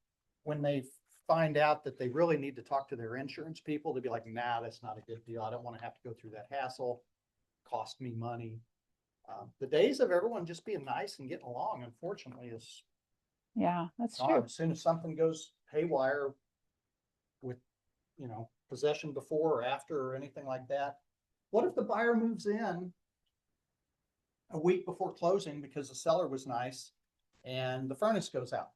when they find out that they really need to talk to their insurance people, they'll be like, nah, that's not a good deal. I don't want to have to go through that hassle. Cost me money. The days of everyone just being nice and getting along, unfortunately, is that's gone. true. As soon as something goes haywire with, possession before or after or anything like that. What if the buyer moves in a week before closing because the seller was nice and the furnace goes out?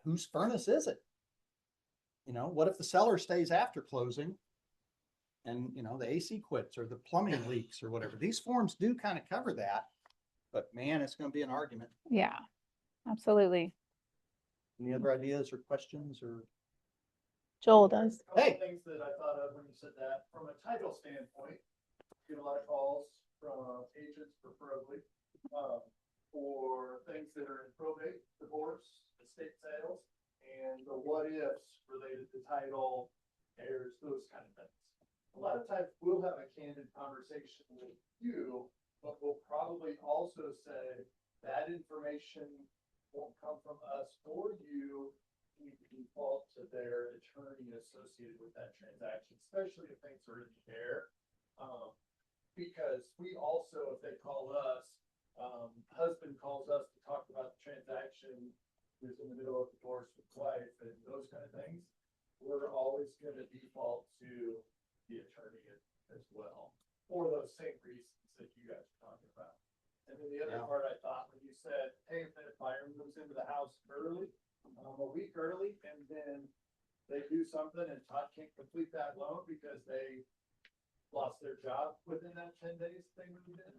Whose furnace is it? What if the seller stays after closing and, the AC quits or the plumbing leaks or whatever? These forms do kind of cover that, but man, it's going to be an argument. Yeah, absolutely. Any other ideas or questions or? Joel does. Hey. Things that I thought of when you said that, from a title standpoint, get a lot of calls from agents preferably, for things that are in probate, divorce, estate sales, and the what ifs related to title, heirs, those kind of things. A lot of times we'll have a candid conversation with you, but we'll probably also say that information won't come from us or you. We default to their attorney associated with that transaction, especially if things are in the air. Because we also, if they call us, husband calls us to talk about the transaction, who's in the middle of divorce with wife and those kind of things, we're always going to default to the attorney as well, for those same reasons that you guys are talking about. And then the other part I thought when you said, hey, if that buyer moves into the house early, a week early, and then they do something and Todd can't complete that loan because they lost their job within that 10 days they moved in,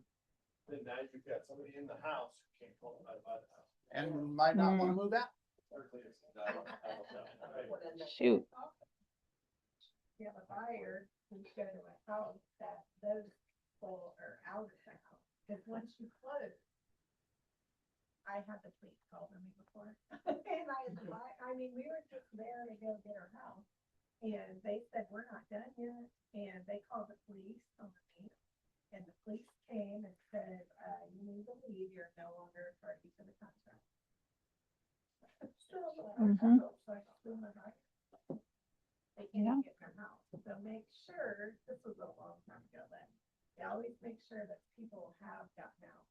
then now you've got somebody in the house who can't qualify to buy the house. And might not want to move out. Shoot. You have a buyer who's going to a house that those people are out of the house. Because once you close, I had the police call me before. And we were just there to go get our house. And they said, we're not done yet. And they called the police on me. And the police came and said, you need to leave. You're no longer a party to the contract. They can't get their house. So make sure, this was a long time ago then. They always make sure that people have gotten out.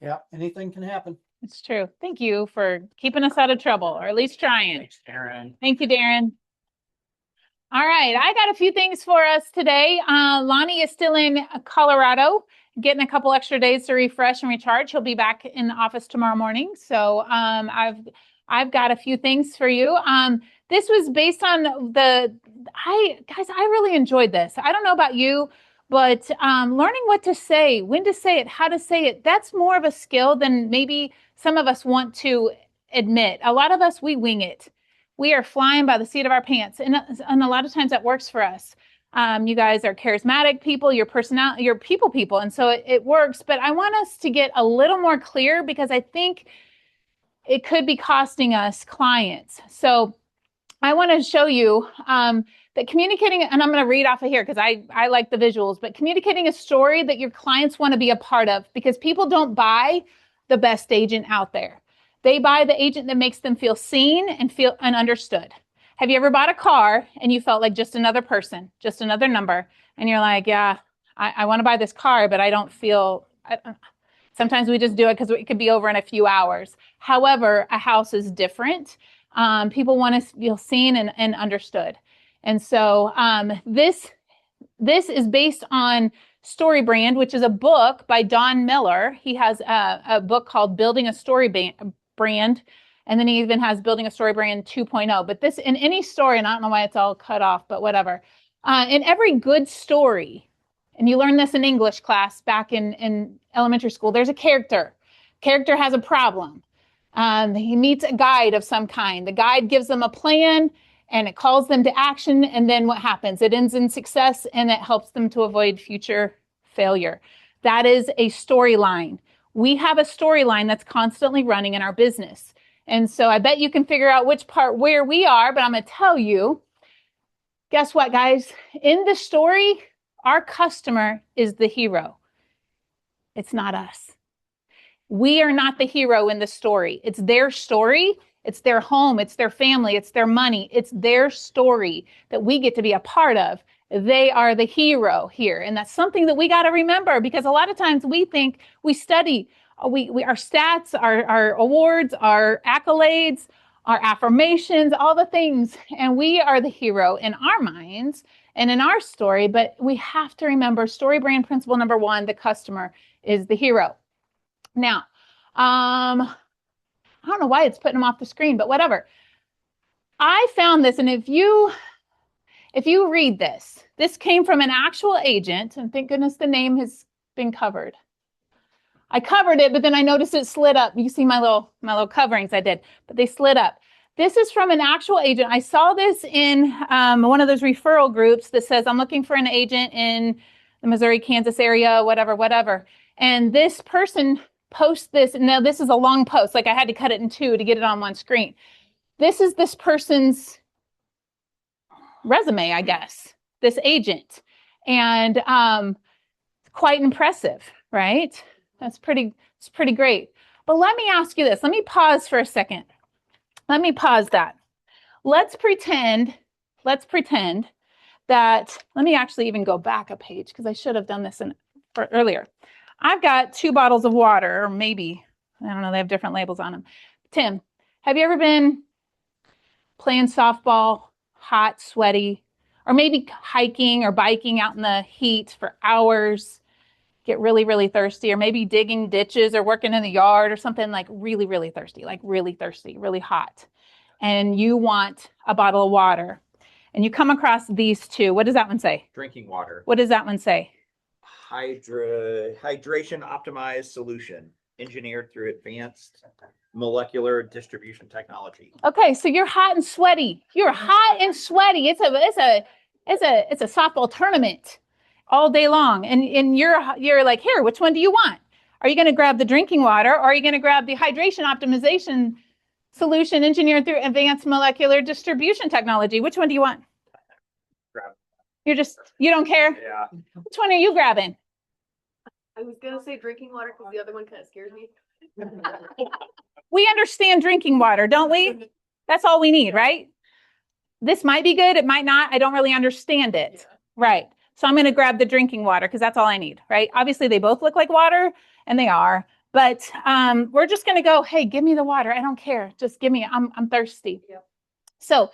Yeah, anything can happen. It's true. Thank you for keeping us out of trouble, or at least trying. Thanks, Darren. Thank you, Darren. All right, I got a few things for us today. Lonnie is still in Colorado, getting a couple extra days to refresh and recharge. He'll be back in the office tomorrow morning. So I've got a few things for you. This was based on I really enjoyed this. I don't know about you, but learning what to say, when to say it, how to say it, that's more of a skill than maybe some of us want to admit. A lot of us, we wing it. We are flying by the seat of our pants. And a lot of times that works for us. You guys are charismatic people, you're people. And so it works. But I want us to get a little more clear because I think it could be costing us clients. So I want to show you that communicating, and I'm going to read off of here because I like the visuals, but communicating a story that your clients want to be a part of, because people don't buy the best agent out there. They buy the agent that makes them feel seen and understood. Have you ever bought a car and you felt like just another person, just another number, and you're like, yeah, I want to buy this car, but I don't feel, sometimes we just do it because it could be over in a few hours. However, a house is different. People want to feel seen and understood. And so this is based on StoryBrand, which is a book by Don Miller. He has a book called Building a Story Brand. And then he even has Building a Story Brand 2.0. But this, in any story, and I don't know why it's all cut off, but whatever. In every good story, and you learn this in English class back in elementary school, there's a character. Character has a problem. He meets a guide of some kind. The guide gives them a plan, and it calls them to action. And then what happens? It ends in success, and it helps them to avoid future failure. That is a storyline. We have a storyline that's constantly running in our business. And so I bet you can figure out which part where we are, but I'm going to tell you, guess what, guys? In the story, our customer is the hero. It's not us. We are not the hero in the story. It's their story. It's their home. It's their family. It's their money. It's their story that we get to be a part of. They are the hero here. And that's something that we got to remember, because a lot of times we think we study our stats, our awards, our accolades, our affirmations, all the things, and we are the hero in our minds and in our story. But we have to remember StoryBrand principle number 1, the customer is the hero. Now, I don't know why it's putting them off the screen, but whatever. I found this, and if you read this came from an actual agent, and thank goodness the name has been covered. I covered it, but then I noticed it slid up. You see my little coverings I did, but they slid up. This is from an actual agent. I saw this in one of those referral groups that says, I'm looking for an agent in the Missouri, Kansas area, whatever. And this person posts this. Now, this is a long post. Like I had to cut it in 2 to get it on one screen. This is this person's resume, I guess, this agent. And quite impressive, right? It's pretty great. But let me ask you this. Let me pause for a second. Let me pause that. Let's pretend that, let me actually even go back a page because I should have done this earlier. I've got 2 bottles of water, or maybe, I don't know, they have different labels on them. Tim, have you ever been playing softball, hot, sweaty, or maybe hiking or biking out in the heat for hours, get really, really thirsty, or maybe digging ditches or working in the yard or something, like really, really thirsty, really hot, and you want a bottle of water, and you come across these 2. What does that one say? Drinking water. What does that one say? Hydration optimized solution, engineered through advanced molecular distribution technology. Okay, so you're hot and sweaty. You're hot and sweaty. It's a softball tournament all day long, and you're like, here, which one do you want? Are you going to grab the drinking water, or are you going to grab the hydration optimization solution engineered through advanced molecular distribution technology? Which one do you want? Grab. You don't care? Yeah. Which one are you grabbing? I was gonna say drinking water because the other one kind of scares me. We understand drinking water, don't we? That's all we need, right? This might be good. It might not. I don't really understand it. Yeah. Right. So I'm going to grab the drinking water because that's all I need, right? Obviously, they both look like water, and they are. But we're just going to go, hey, give me the water. I don't care. Just give me it. I'm thirsty. Yep. So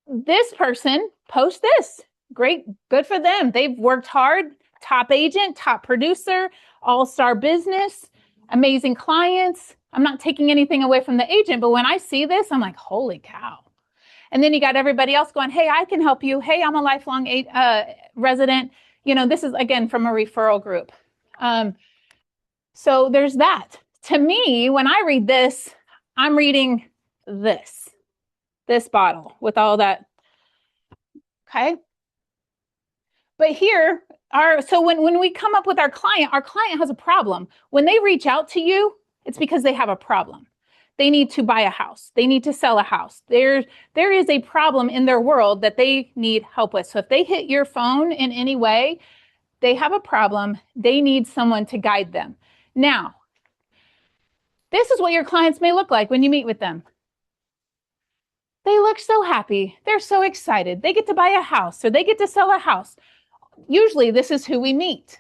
this person posts this. Great. Good for them. They've worked hard. Top agent, top producer, all-star business, amazing clients. I'm not taking anything away from the agent, but when I see this, I'm like, holy cow. And then you got everybody else going, hey, I can help you. Hey, I'm a lifelong resident. This is, again, from a referral group. So there's that. To me, when I read this, I'm reading this bottle with all that. Okay. But here, so when we come up with our client has a problem. When they reach out to you, it's because they have a problem. They need to buy a house. They need to sell a house. There is a problem in their world that they need help with. So if they hit your phone in any way, they have a problem. They need someone to guide them. Now, this is what your clients may look like when you meet with them. They look so happy. They're so excited. They get to buy a house or they get to sell a house. Usually this is who we meet.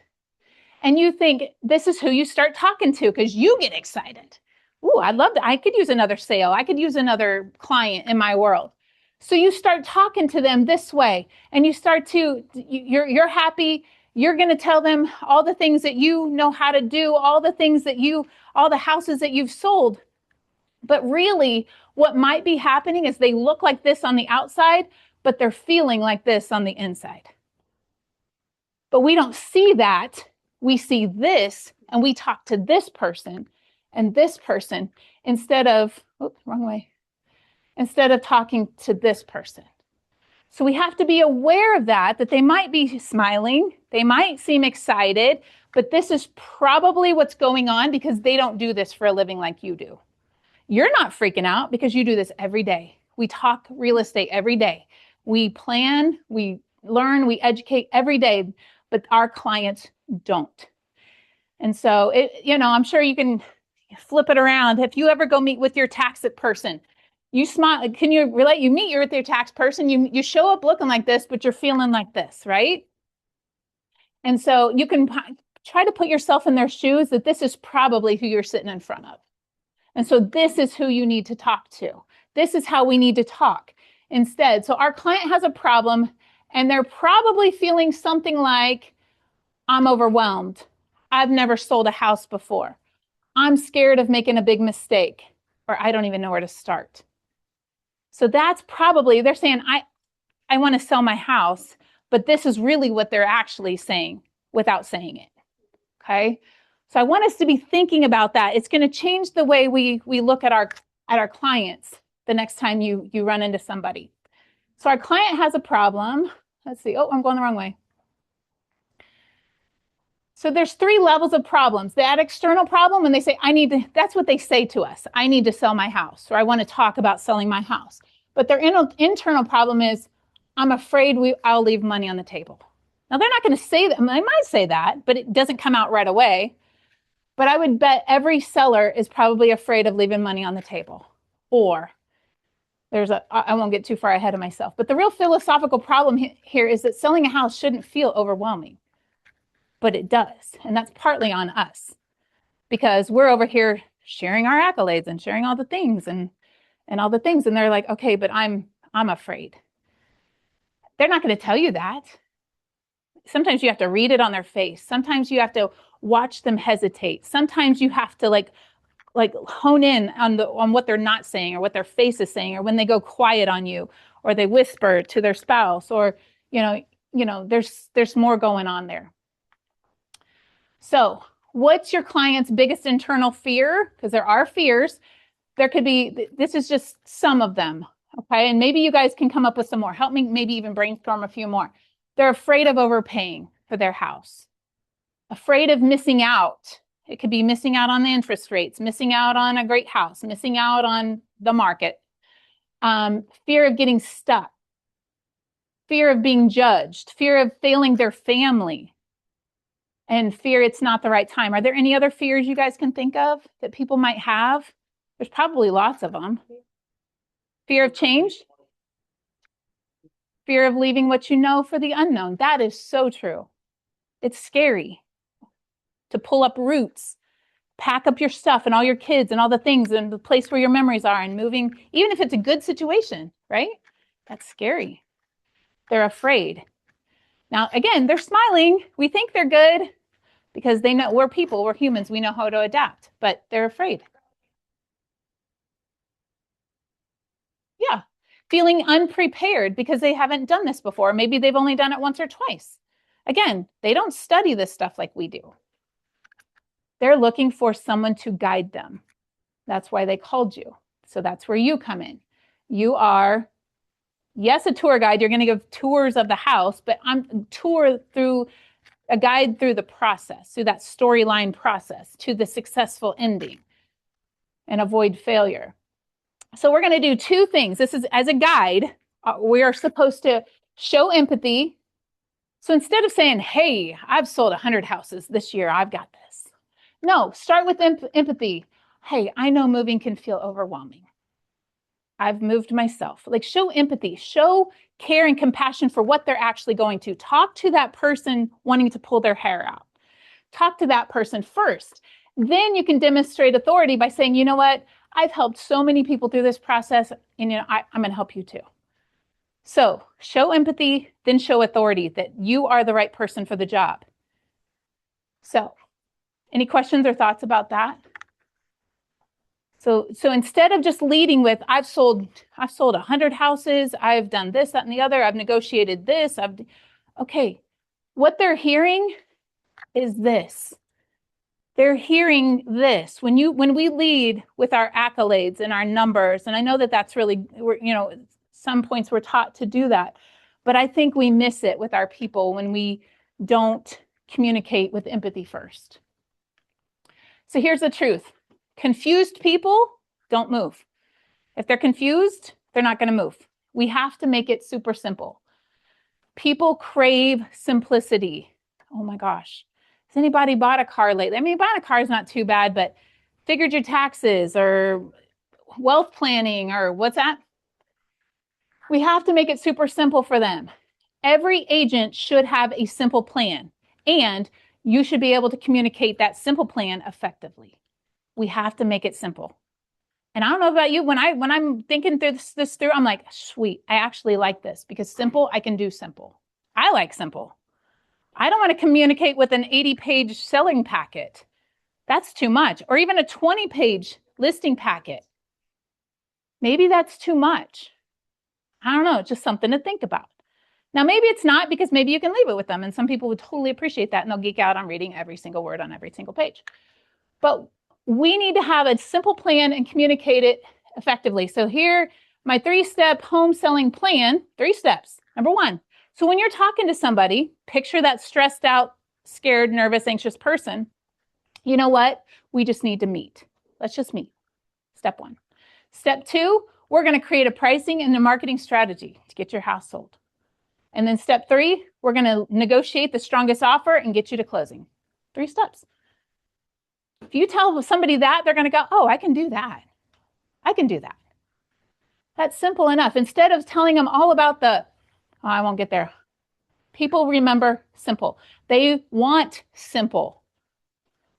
And you think this is who you start talking to because you get excited. Ooh, I'd love that. I could use another sale. I could use another client in my world. So you start talking to them this way and you start to, you're happy. You're going to tell them all the things that you know how to do, all the things that all the houses that you've sold. But really what might be happening is they look like this on the outside, but they're feeling like this on the inside. But we don't see that. We see this and we talk to this person and this person instead of, oops, wrong way, instead of talking to this person. So we have to be aware of that they might be smiling, they might seem excited, but this is probably what's going on because they don't do this for a living like you do. You're not freaking out because you do this every day. We talk real estate every day. We plan, we learn, we educate every day, but our clients don't. And so, I'm sure you can flip it around. If you ever go meet with your tax person, you smile. Can you relate? You meet with your tax person, you show up looking like this, but you're feeling like this, right? And so you can try to put yourself in their shoes that this is probably who you're sitting in front of. And so this is who you need to talk to. This is how we need to talk instead. So our client has a problem and they're probably feeling something like, I'm overwhelmed. I've never sold a house before. I'm scared of making a big mistake, or I don't even know where to start. So that's probably, they're saying, I want to sell my house, but this is really what they're actually saying without saying it. Okay. So I want us to be thinking about that. It's going to change the way we look at our clients the next time you run into somebody. So our client has a problem. Let's see. Oh, I'm going the wrong way. So there's 3 levels of problems. That external problem, when they say, that's what they say to us. I need to sell my house, or I want to talk about selling my house. But their internal problem is, I'm afraid I'll leave money on the table. Now, they're not going to say that. They might say that, but it doesn't come out right away. But I would bet every seller is probably afraid of leaving money on the table. Or I won't get too far ahead of myself. But the real philosophical problem here is that selling a house shouldn't feel overwhelming. But it does. And that's partly on us because we're over here sharing our accolades and sharing all the things and all the things. And they're like, okay, but I'm afraid. They're not going to tell you that. Sometimes you have to read it on their face. Sometimes you have to watch them hesitate. Sometimes you have to like hone in on what they're not saying or what their face is saying, or when they go quiet on you, or they whisper to their spouse, or, there's more going on there. So what's your client's biggest internal fear? Because there are fears. There could be, this is just some of them, okay? And maybe you guys can come up with some more. Help me maybe even brainstorm a few more. They're afraid of overpaying for their house. Afraid of missing out. It could be missing out on the interest rates, missing out on a great house, missing out on the market. Fear of getting stuck. Fear of being judged. Fear of failing their family. And fear it's not the right time. Are there any other fears you guys can think of that people might have? There's probably lots of them. Fear of change. Fear of leaving what you know for the unknown. That is so true. It's scary to pull up roots, pack up your stuff and all your kids and all the things and the place where your memories are and moving, even if it's a good situation, right? That's scary. They're afraid. Now, again, they're smiling. We think they're good because they know we're people, we're humans. We know how to adapt, but they're afraid. Yeah. Feeling unprepared because they haven't done this before. Maybe they've only done it once or twice. Again, they don't study this stuff like we do. They're looking for someone to guide them. That's why they called you. So that's where you come in. You are, yes, a tour guide. You're going to give tours of the house, but I'm a guide through the process, through that storyline process to the successful ending and avoid failure. So we're going to do 2 things. This is as a guide. We are supposed to show empathy. So instead of saying, hey, I've sold 100 houses this year, I've got this. No, start with empathy. Hey, I know moving can feel overwhelming. I've moved myself. Like, show empathy, show care and compassion for what they're actually going to. Talk to that person wanting to pull their hair out. Talk to that person first. Then you can demonstrate authority by saying, you know what? I've helped so many people through this process, and I'm going to help you too. So show empathy, then show authority that you are the right person for the job. So any questions or thoughts about that? So instead of just leading with, I've sold 100 houses, I've done this, that, and the other, I've negotiated this, okay, what they're hearing is this. They're hearing this. When we lead with our accolades and our numbers, and I know that that's really, some points we're taught to do that, but I think we miss it with our people when we don't communicate with empathy first. So here's the truth. Confused people don't move. If they're confused, they're not going to move. We have to make it super simple. People crave simplicity. Oh my gosh. Has anybody bought a car lately? I mean, buying a car is not too bad, but figured your taxes or wealth planning or what's that? We have to make it super simple for them. Every agent should have a simple plan, and you should be able to communicate that simple plan effectively. We have to make it simple. And I don't know about you, when I'm thinking this through, I'm like, sweet, I actually like this because simple, I can do simple. I like simple. I don't want to communicate with an 80-page selling packet. That's too much. Or even a 20-page listing packet. Maybe that's too much. I don't know, just something to think about. Now, maybe it's not, because maybe you can leave it with them, and some people would totally appreciate that, and they'll geek out on reading every single word on every single page. But we need to have a simple plan and communicate it effectively. So here, my 3-step home selling plan, 3 steps. Number 1, so when you're talking to somebody, picture that stressed out, scared, nervous, anxious person. You know what? We just need to meet. Let's just meet. Step 1. Step 2, we're going to create a pricing and a marketing strategy to get your house sold. And then step 3, we're going to negotiate the strongest offer and get you to closing. 3 steps. If you tell somebody that, they're going to go, oh, I can do that. I can do that. That's simple enough. Instead of telling them all about oh, I won't get there. People remember simple. They want simple.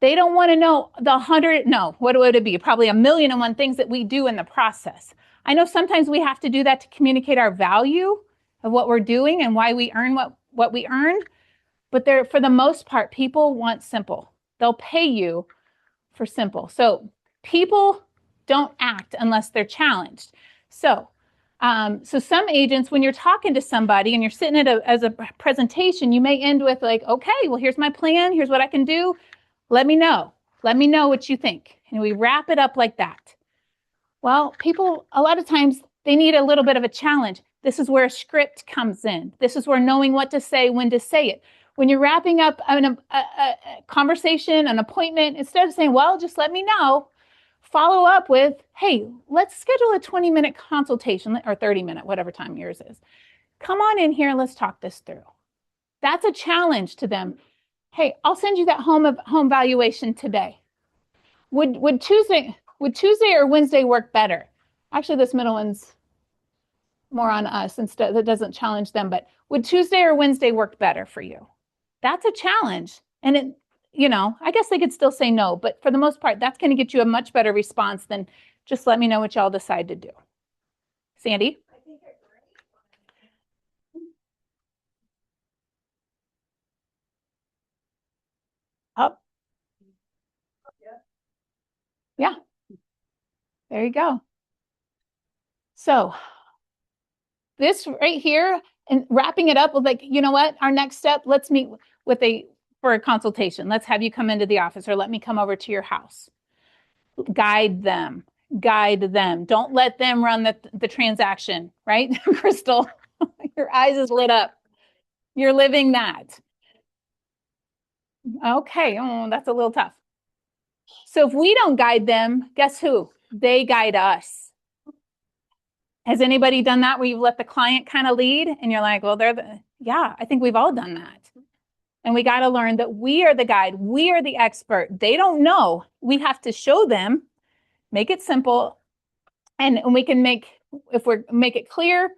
They don't want to know what would it be? Probably 1,000,001 things that we do in the process. I know sometimes we have to do that to communicate our value of what we're doing and why we earn what we earn. But for the most part, people want simple. They'll pay you for simple. So people don't act unless they're challenged. So some agents, when you're talking to somebody and you're sitting as a presentation, you may end with like, okay, well, here's my plan. Here's what I can do. Let me know. Let me know what you think. And we wrap it up like that. Well, people, a lot of times they need a little bit of a challenge. This is where a script comes in. This is where knowing what to say, when to say it. When you're wrapping up a conversation, an appointment, instead of saying, well, just let me know, follow up with, hey, let's schedule a 20-minute consultation or 30-minute, whatever time yours is. Come on in here and let's talk this through. That's a challenge to them. Hey, I'll send you that home valuation today. Would Tuesday or Wednesday work better? Actually, this middle one's more on us instead. That doesn't challenge them, but would Tuesday or Wednesday work better for you? That's a challenge. And I guess they could still say no, but for the most part, that's going to get you a much better response than just let me know what y'all decide to do. Sandy? Up. Yeah. There you go. So this right here, and wrapping it up with like, you know what, our next step, let's meet for a consultation. Let's have you come into the office, or let me come over to your house. Guide them. Don't let them run the transaction, right? Crystal, your eyes is lit up. You're living that. Okay, that's a little tough. So if we don't guide them, guess who? They guide us. Has anybody done that where you've let the client kind of lead and you're like, well, yeah, I think we've all done that. And we got to learn that we are the guide. We are the expert. They don't know. We have to show them, make it simple, and we can make if we make it clear,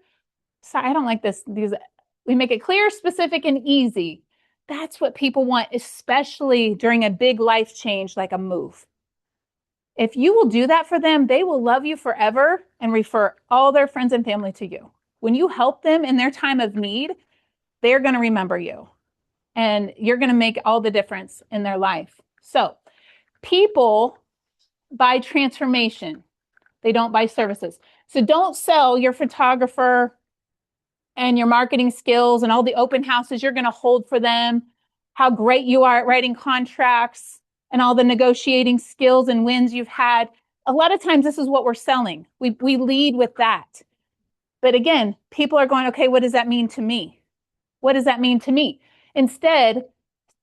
sorry, I don't like this, we make it clear, specific, and easy. That's what people want, especially during a big life change like a move. If you will do that for them, they will love you forever and refer all their friends and family to you. When you help them in their time of need, they're going to remember you and you're going to make all the difference in their life. So people buy transformation. They don't buy services. So don't sell your photographer and your marketing skills and all the open houses you're going to hold for them, how great you are at writing contracts and all the negotiating skills and wins you've had. A lot of times this is what we're selling. We lead with that. But again, people are going, okay, what does that mean to me? What does that mean to me? Instead,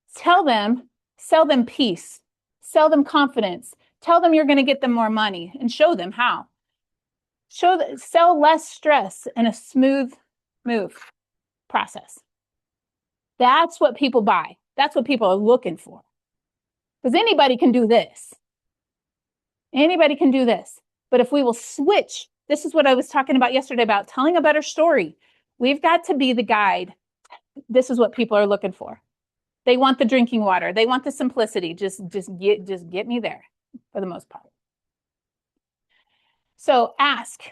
sell them peace, sell them confidence, tell them you're going to get them more money and show them how. Sell less stress and a smooth move process. That's what people buy. That's what people are looking for. Because anybody can do this. Anybody can do this. But if we will switch, this is what I was talking about yesterday about telling a better story. We've got to be the guide. This is what people are looking for. They want the drinking water. They want the simplicity. Just get me there for the most part. So ask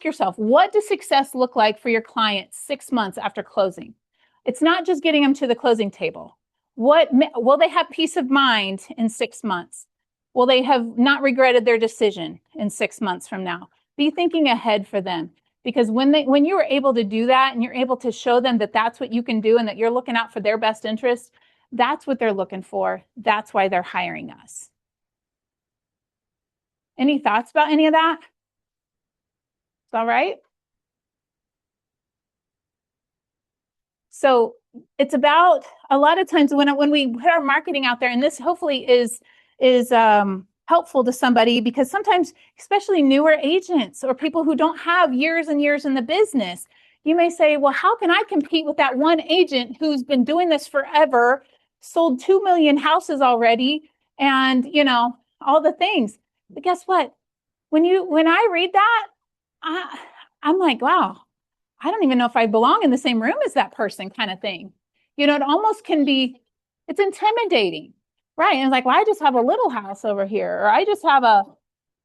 yourself, what does success look like for your client 6 months after closing? It's not just getting them to the closing table. Will they have peace of mind in 6 months? Will they have not regretted their decision in 6 months from now? Be thinking ahead for them. Because when you are able to do that and you're able to show them that that's what you can do and that you're looking out for their best interest, that's what they're looking for. That's why they're hiring us. Any thoughts about any of that? It's all right? So it's about a lot of times when we put our marketing out there, and this hopefully is helpful to somebody, because sometimes, especially newer agents or people who don't have years and years in the business, you may say, well, how can I compete with that one agent who's been doing this forever, sold 2 million houses already, and all the things. But guess what? When I read that, I'm like, wow, I don't even know if I belong in the same room as that person, kind of thing. It almost can be, it's intimidating. Right. And it's like, well, I just have a little house over here, or I just have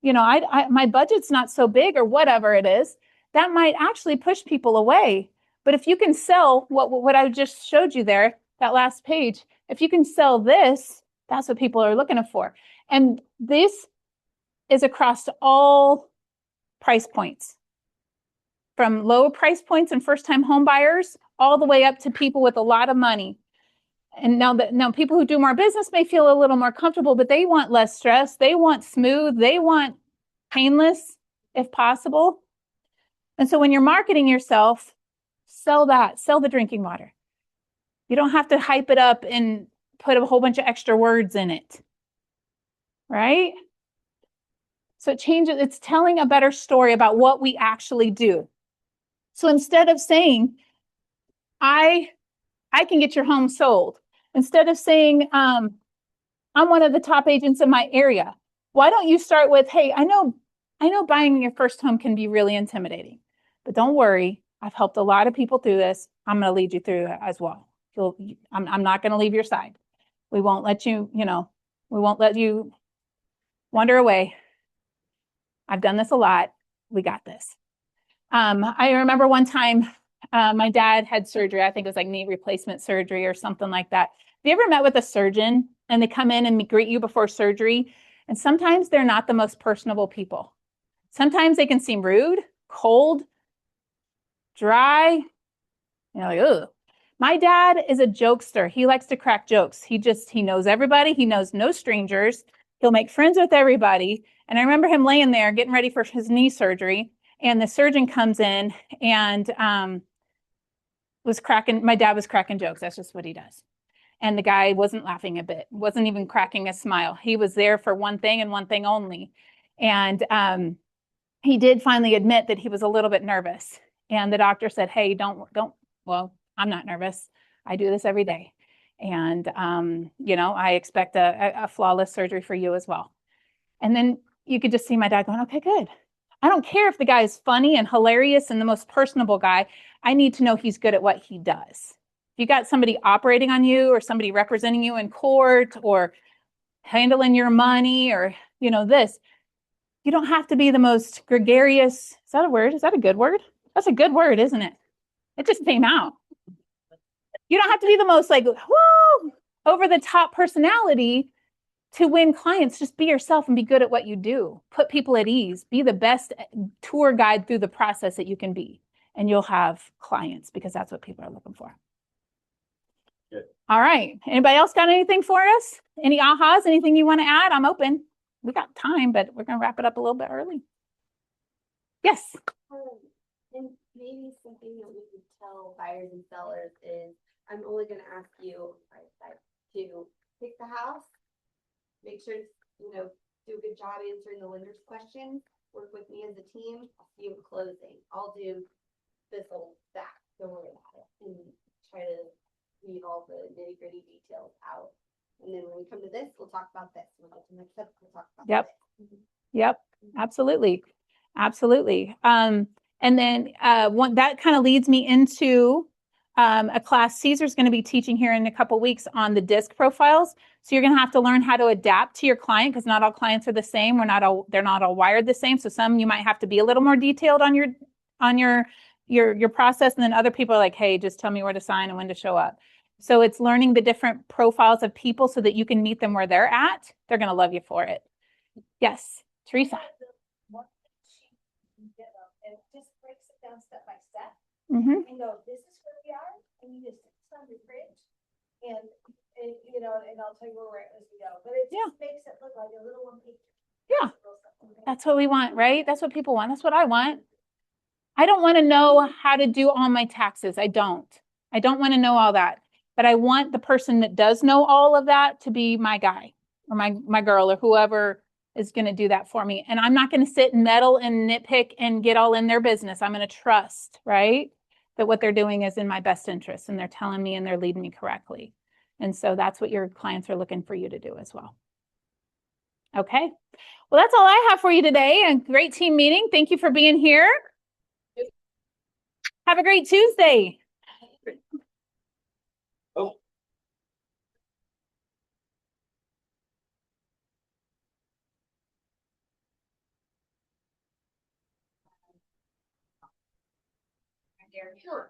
my budget's not so big, or whatever it is. That might actually push people away. But if you can sell what I just showed you there, that last page, if you can sell this, that's what people are looking for. And this is across all price points, from low price points and first-time home buyers all the way up to people with a lot of money. And now people who do more business may feel a little more comfortable, but they want less stress. They want smooth. They want painless, if possible. And so when you're marketing yourself, sell that. Sell the drinking water. You don't have to hype it up and put a whole bunch of extra words in it. Right? So it changes. It's telling a better story about what we actually do. So instead of saying, I can get your home sold, instead of saying, I'm one of the top agents in my area, why don't you start with, hey, I know buying your first home can be really intimidating, but don't worry. I've helped a lot of people through this. I'm going to lead you through it as well. I'm not going to leave your side. We won't let you, we won't let you wander away. I've done this a lot. We got this. I remember one time, my dad had surgery. I think it was like knee replacement surgery or something like that. Have you ever met with a surgeon and they come in and greet you before surgery? And sometimes they're not the most personable people. Sometimes they can seem rude, cold, dry. Like, ugh. My dad is a jokester. He likes to crack jokes. He knows everybody. He knows no strangers. He'll make friends with everybody. And I remember him laying there getting ready for his knee surgery. And the surgeon comes in and my dad was cracking jokes. That's just what he does. And the guy wasn't laughing a bit, wasn't even cracking a smile. He was there for one thing and one thing only. And he did finally admit that he was a little bit nervous. And the doctor said, hey, well, I'm not nervous. I do this every day. And, I expect a flawless surgery for you as well. And then you could just see my dad going, okay, good. I don't care if the guy is funny and hilarious and the most personable guy. I need to know he's good at what he does. If you got somebody operating on you or somebody representing you in court or handling your money or, you know, this, you don't have to be the most gregarious. Is that a word? Is that a good word? That's a good word, isn't it? It just came out. You don't have to be the most like, whoa, over the top personality to win clients. Just be yourself and be good at what you do. Put people at ease. Be the best tour guide through the process that you can be. And you'll have clients because that's what people are looking for. Good. All right. Anybody else got anything for us? Any ahas? Anything you want to add? I'm open. We got time, but we're going to wrap it up a little bit early. Yes. And maybe something that we could tell buyers and sellers is, I'm only gonna ask you to pick the house, make sure, you know, do a good job answering the lender's questions, work with me as a team, I'll see you in closing. I'll do this little stack, don't worry about it, and try to leave all the nitty gritty details out. And then when we come to this, we'll talk about this. When we get to next step, we'll talk about this. Yep. Absolutely. Absolutely. And then one that kind of leads me into a class Caesar's going to be teaching here in a couple weeks on the disc profiles. So you're going to have to learn how to adapt to your client because not all clients are the same. They're not all wired the same. So some you might have to be a little more detailed on your process, and then other people are like, hey, just tell me where to sign and when to show up. So it's learning the different profiles of people so that you can meet them where they're at. They're going to love you for it. Yes, Teresa. And it just breaks it down step by step. Mm-hmm. And go, this is where we are, and you just sit on your fridge, and you know, and I'll tell you where we're at as we go. But it just makes it look like a little one page. Yeah, that's what we want, right? That's what people want. That's what I want. I don't want to know how to do all my taxes. I don't want to know all that. But I want the person that does know all of that to be my guy or my girl or whoever is going to do that for me. And I'm not going to sit and meddle and nitpick and get all in their business. I'm going to trust, right, that what they're doing is in my best interest and they're telling me and they're leading me correctly. And so that's what your clients are looking for you to do as well. Okay. Well, that's all I have for you today. A great team meeting. Thank you for being here. Have a great Tuesday. Oh. Sure.